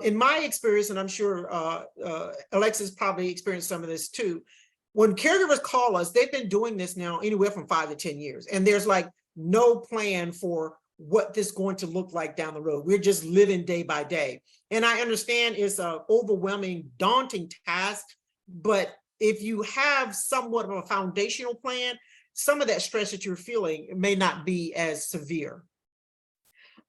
In my experience, and I'm sure Alexis probably experienced some of this too, when caregivers call us, they've been doing this now anywhere from 5 to 10 years, and there's like no plan for what this is going to look like down the road. We're just living day by day. And I understand it's an overwhelming, daunting task, but if you have somewhat of a foundational plan, some of that stress that you're feeling may not be as severe.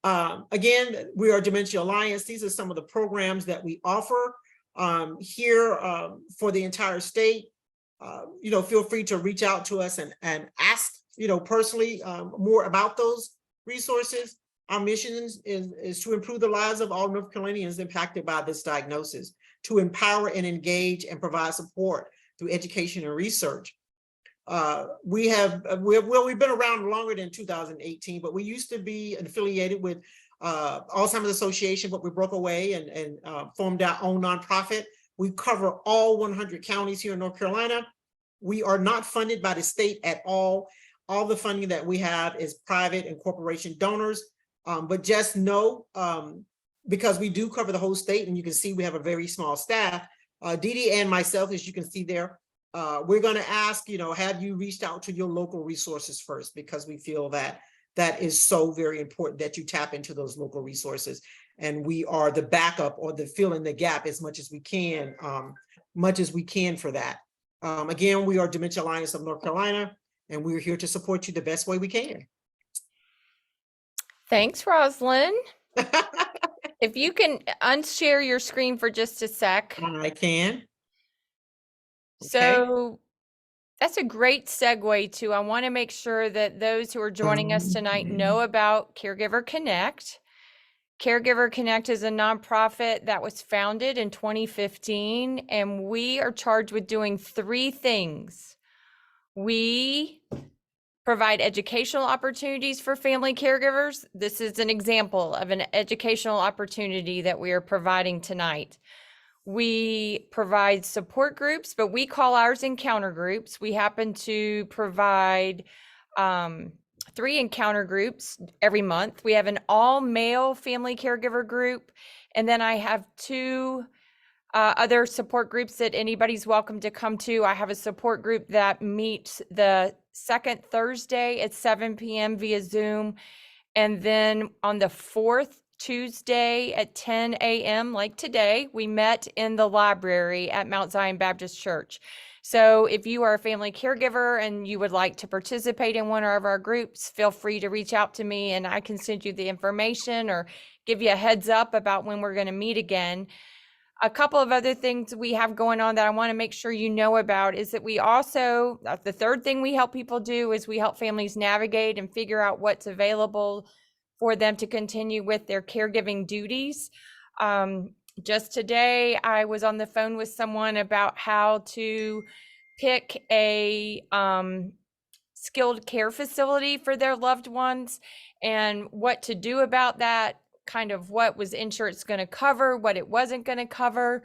Again, we are Dementia Alliance. These are some of the programs that we offer here for the entire state. You know, feel free to reach out to us and ask, you know, personally more about those resources. Our mission is to improve the lives of all North Carolinians impacted by this diagnosis, to empower and engage and provide support through education and research. We've been around longer than 2018, but we used to be affiliated with Alzheimer's Association, but we broke away and formed our own nonprofit. We cover all 100 counties here in North Carolina. We are not funded by the state at all. All the funding that we have is private and corporation donors. But just know, because we do cover the whole state, and you can see we have a very small staff, Dee Dee and myself, as you can see there, we're going to ask, you know, have you reached out to your local resources first? Because we feel that that is so very important that you tap into those local resources. And we are the backup or the fill in the gap as much as we can for that. Again, we are Dementia Alliance of North Carolina, and we're here to support you the best way we can. Thanks, Rosalind. If you can unshare your screen for just a sec. I can. So that's a great segue to, I want to make sure that those who are joining us tonight know about Caregiver Connect. Caregiver Connect is a nonprofit that was founded in 2015, and we are charged with doing 3 things. We provide educational opportunities for family caregivers. This is an example of an educational opportunity that we are providing tonight. We provide support groups, but we call ours encounter groups. We happen to provide 3 encounter groups every month. We have an all-male family caregiver group, and then I have 2 other support groups that anybody's welcome to come to. I have a support group that meets the second Thursday at 7 p.m. via Zoom. And then on the 4th Tuesday at 10 a.m., like today, we met in the library at Mount Zion Baptist Church. So if you are a family caregiver and you would like to participate in one of our groups, feel free to reach out to me and I can send you the information or give you a heads up about when we're going to meet again. A couple of other things we have going on that I want to make sure you know about is that we also, the third thing we help people do is we help families navigate and figure out what's available for them to continue with their caregiving duties. Just today, I was on the phone with someone about how to pick a skilled care facility for their loved ones and what to do about that, kind of what was insurance going to cover, what it wasn't going to cover.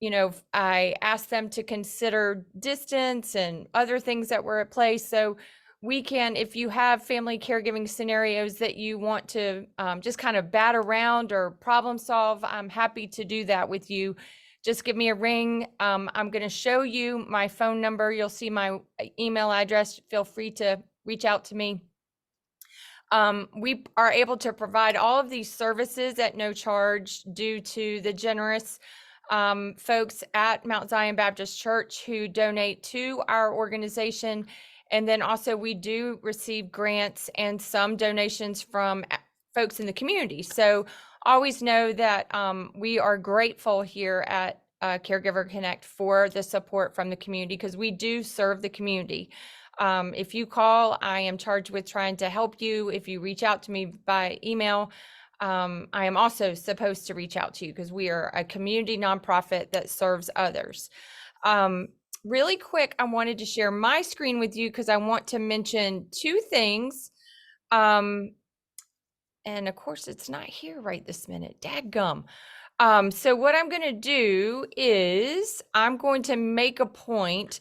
You know, I asked them to consider distance and other things that were at play. So we can, if you have family caregiving scenarios that you want to just kind of bat around or problem solve, I'm happy to do that with you. Just give me a ring. I'm going to show you my phone number. You'll see my email address. Feel free to reach out to me. We are able to provide all of these services at no charge due to the generous folks at Mount Zion Baptist Church who donate to our organization. And then also we do receive grants and some donations from folks in the community. So always know that we are grateful here at Caregiver Connect for the support from the community, because we do serve the community. If you call, I am charged with trying to help you. If you reach out to me by email, I am also supposed to reach out to you because we are a community nonprofit that serves others. Really quick, I wanted to share my screen with you because I want to mention two things. And of course, it's not here right this minute. Dadgum. So what I'm going to do is I'm going to make a point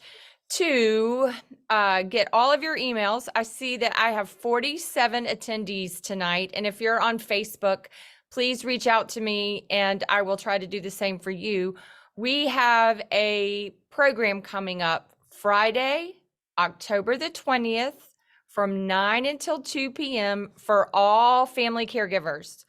to get all of your emails. I see that I have 47 attendees tonight. And if you're on Facebook, please reach out to me and I will try to do the same for you. We have a program coming up Friday, October the 20th from 9 until 2 p.m. for all family caregivers.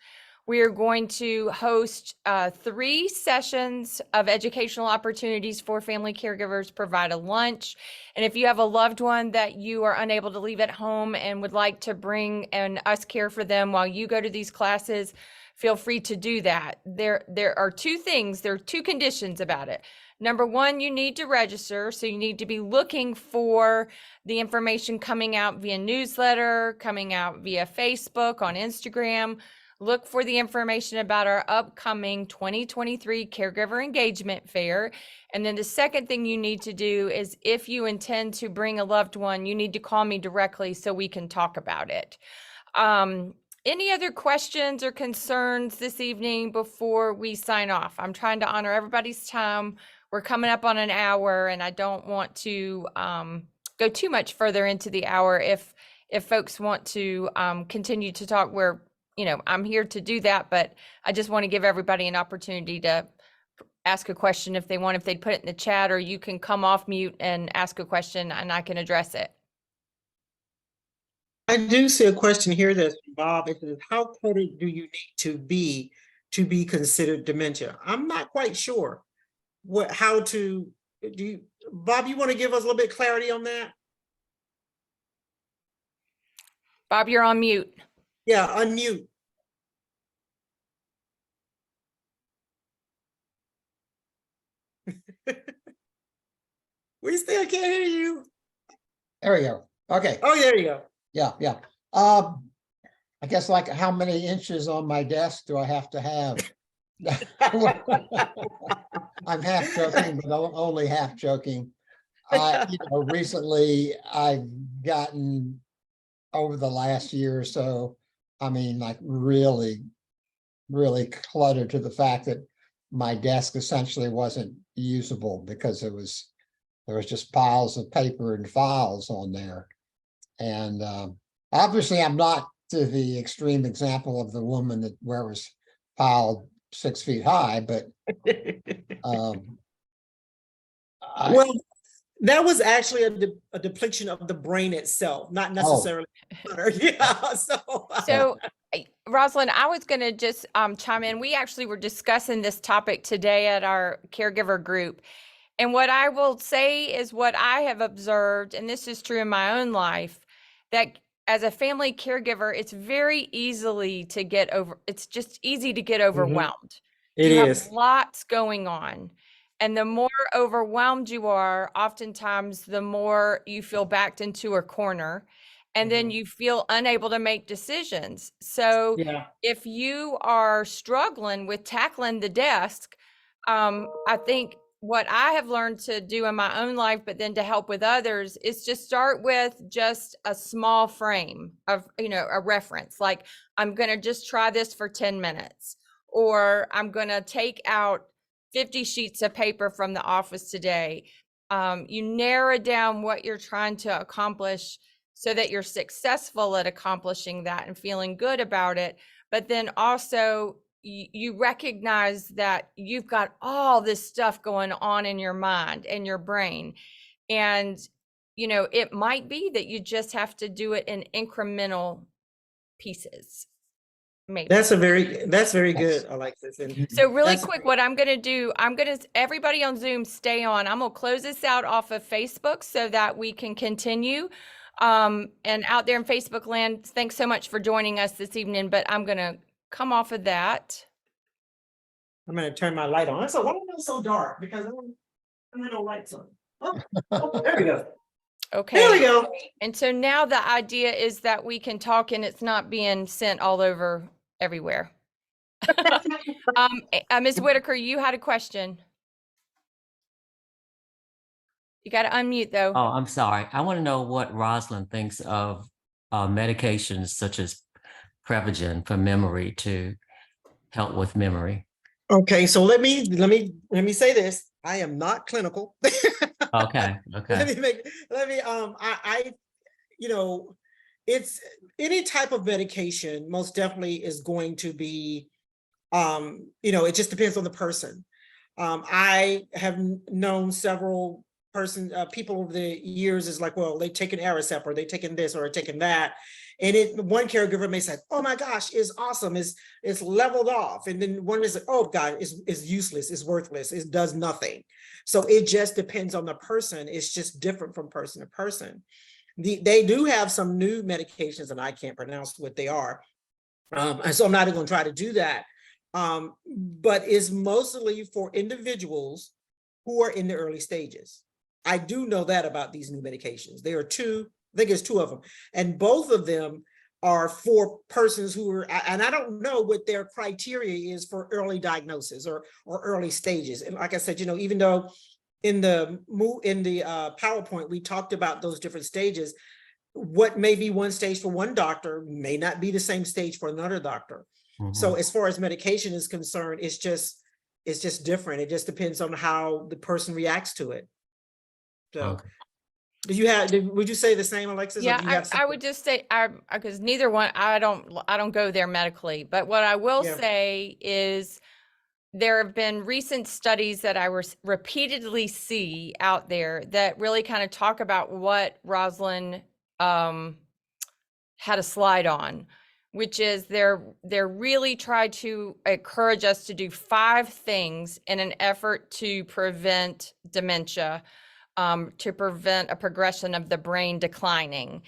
We are going to host 3 sessions of educational opportunities for family caregivers, provide a lunch. And if you have a loved one that you are unable to leave at home and would like to bring and us care for them while you go to these classes, feel free to do that. There are 2 things, there are 2 conditions about it. Number 1, you need to register. So you need to be looking for the information coming out via newsletter, coming out via Facebook, on Instagram. Look for the information about our upcoming 2023 Caregiver Engagement Fair. And then the second thing you need to do is if you intend to bring a loved one, you need to call me directly so we can talk about it. Any other questions or concerns this evening before we sign off? I'm trying to honor everybody's time. We're coming up on an hour and I don't want to go too much further into the hour. If folks want to continue to talk, I'm here to do that, but I just want to give everybody an opportunity to ask a question if they want, if they'd put it in the chat, or you can come off mute and ask a question and I can address it. I do see a question here that's from Bob. It says, how coded do you need to be considered dementia? I'm not quite sure Bob, you want to give us a little bit of clarity on that? Bob, you're on mute. Yeah, unmute. We still can't hear you. There we go. Okay. Oh, there you go. Yeah. I guess, like, how many inches on my desk do I have to have? I'm half joking, but only half joking. Recently I've gotten, over the last year or so, I mean, like, really cluttered to the fact that my desk essentially wasn't usable because there was just piles of paper and files on there. And obviously I'm not to the extreme example of the woman where it was piled 6 feet high, but well, that was actually a depiction of the brain itself, not necessarily. Yeah. So Rosalind, I was going to just chime in. We actually were discussing this topic today at our caregiver group. And what I will say is what I have observed, and this is true in my own life, that as a family caregiver, it's very easily to get it's just easy to get overwhelmed. It you is. have lots going on. And the more overwhelmed you are, oftentimes the more you feel backed into a corner. And then you feel unable to make decisions. So if you are struggling with tackling the desk, I think what I have learned to do in my own life, but then to help with others, is just start with just a small frame of, a reference. Like, I'm going to just try this for 10 minutes, or I'm going to take out 50 sheets of paper from the office today. You narrow down what you're trying to accomplish so that you're successful at accomplishing that and feeling good about it. But then also you recognize that you've got all this stuff going on in your mind and your brain. And, it might be that you just have to do it in incremental pieces. Maybe. That's very good, Alexis. And So really that's quick, what I'm going to do, everybody on Zoom, stay on. I'm going to close this out off of Facebook so that we can continue. And out there in Facebook land, thanks so much for joining us this evening, but I'm going to come off of that. I'm going to turn my light on. So why is it so dark? Because I don't have no lights on. Oh, there we go. Okay. There we go. And so now the idea is that we can talk and it's not being sent all over everywhere. Ms. Whitaker, you had a question. You got to unmute though. Oh, I'm sorry. I want to know what Rosalind thinks of medications such as Prevagen for memory to help with memory. Okay, so let me say this. I am not clinical. Okay. It's any type of medication most definitely is going to be, it just depends on the person. I have known several people over the years is like, well, they've taken Aricept or they've taken this or taken that. And one caregiver may say, oh my gosh, it's awesome, it's leveled off. And then one is like, oh God, it's useless, it's worthless, it does nothing. So it just depends on the person. It's just different from person to person. They do have some new medications and I can't pronounce what they are. And so I'm not even gonna try to do that. But it's mostly for individuals who are in the early stages. I do know that about these new medications. There are two, I think it's two of them. And both of them are for persons who are, and I don't know what their criteria is for early diagnosis or early stages. And like I said, even though in the PowerPoint, we talked about those different stages, what may be one stage for one doctor may not be the same stage for another doctor. Mm-hmm. So as far as medication is concerned, it's just different. It just depends on how the person reacts to it. So okay. Would you say the same, Alexis? Yeah, I would just say, because neither one, I don't go there medically, but what I will say is there have been recent studies that I repeatedly see out there that really kind of talk about what Rosalind had a slide on, which is they're really try to encourage us to do 5 things in an effort to prevent dementia, to prevent a progression of the brain declining.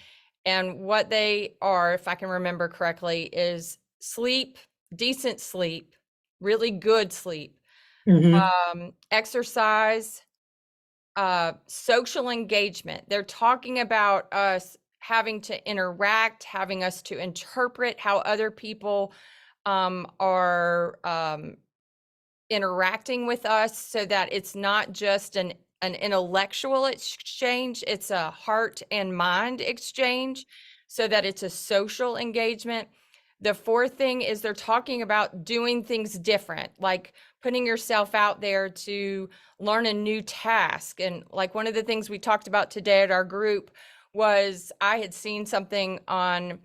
And what they are, if I can remember correctly, is sleep, decent sleep, really good sleep, exercise, social engagement. They're talking about us having to interact, having us to interpret how other people are interacting with us so that it's not just an intellectual exchange, it's a heart and mind exchange, so that it's a social engagement. The 4th thing is they're talking about doing things different, like putting yourself out there to learn a new task. And like one of the things we talked about today at our group was I had seen something on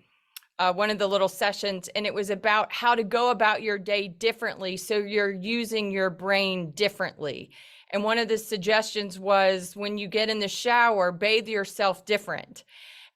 one of the little sessions, and it was about how to go about your day differently so you're using your brain differently. And one of the suggestions was when you get in the shower, bathe yourself different.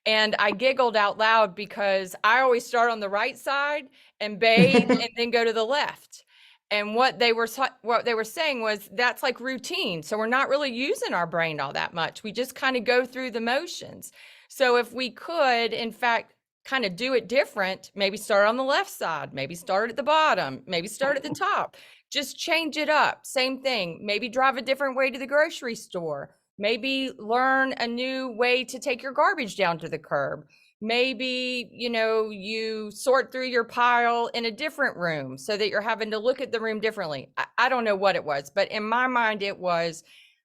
And I giggled out loud because I always start on the right side and bathe and then go to the left. And what they were saying was that's like routine. So we're not really using our brain all that much. We just kind of go through the motions. So if we could, in fact, kind of do it different, maybe start on the left side, maybe start at the bottom, maybe start at the top, just change it up. Same thing, maybe drive a different way to the grocery store, maybe learn a new way to take your garbage down to the curb, maybe, you know, you sort through your pile in a different room so that you're having to look at the room differently. I don't know what it was, but in my mind, it was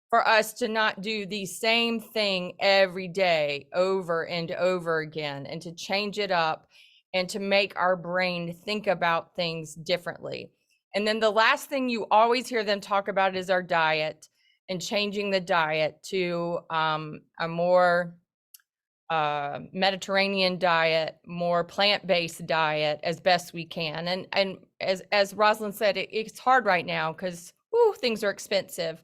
for us to not do the same thing every day over and over again, and to change it up and to make our brain think about things differently. And then the last thing you always hear them talk about is our diet, and changing the diet to a more Mediterranean diet, more plant-based diet as best we can. And as Rosalind said, it's hard right now because things are expensive.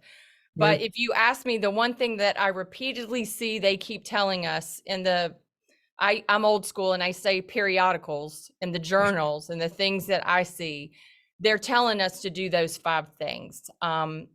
But if you ask me, the one thing that I repeatedly see they keep telling us in I'm old school, and I say periodicals and the journals and the things that I see, they're telling us to do those 5 things. And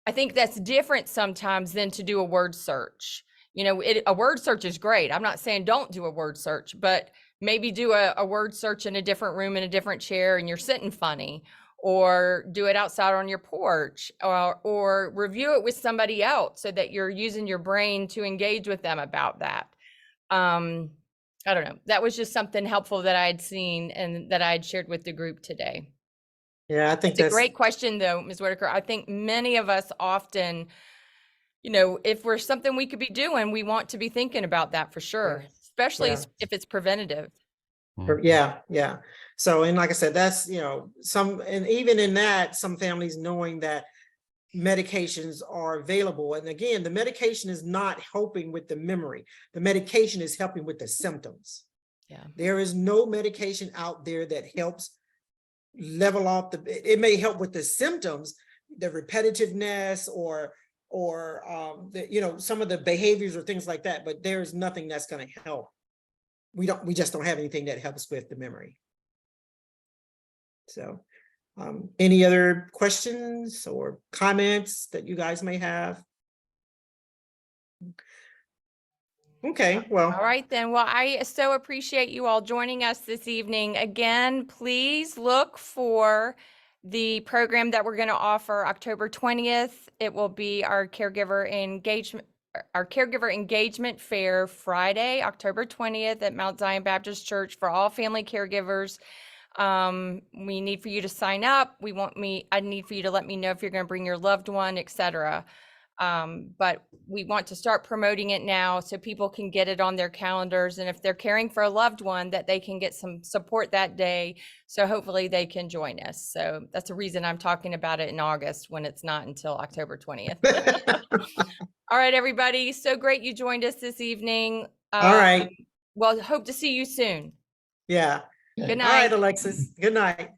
I think that's different sometimes than to do a word search. You know, a word search is great. I'm not saying don't do a word search, but maybe do a word search in a different room, in a different chair, and you're sitting funny, or do it outside on your porch, or review it with somebody else so that you're using your brain to engage with them about that. I don't know. That was just something helpful that I had seen and that I had shared with the group today. Yeah, I think It's a great question though, Ms. Whitaker. I think many of us often, you know, if we're something we could be doing, we want to be thinking about that for sure, especially Yeah. if it's preventative. Yeah, yeah. So, and like I said, that's, you know, and even in that, some families knowing that medications are available. And again, the medication is not helping with the memory. The medication is helping with the symptoms. Yeah. There is no medication out there that helps level off it may help with the symptoms, the repetitiveness or the, you know, some of the behaviors or things like that, but there's nothing that's going to help. We just don't have anything that helps with the memory. So any other questions or comments that you guys may have? Okay, well. All right then. Well, I so appreciate you all joining us this evening. Again, please look for the program that we're going to offer October 20th. It will be our caregiver engagement fair Friday, October 20th at Mount Zion Baptist Church for all family caregivers. We need for you to sign up. I need for you to let me know if you're going to bring your loved one, etc. But we want to start promoting it now so people can get it on their calendars. And if they're caring for a loved one, that they can get some support that day. So hopefully they can join us. So that's the reason I'm talking about it in August when it's not until October 20th. All right, everybody. So great you joined us this evening. All right. Well, hope to see you soon. Yeah. Good night. All right, Alexis. Good night.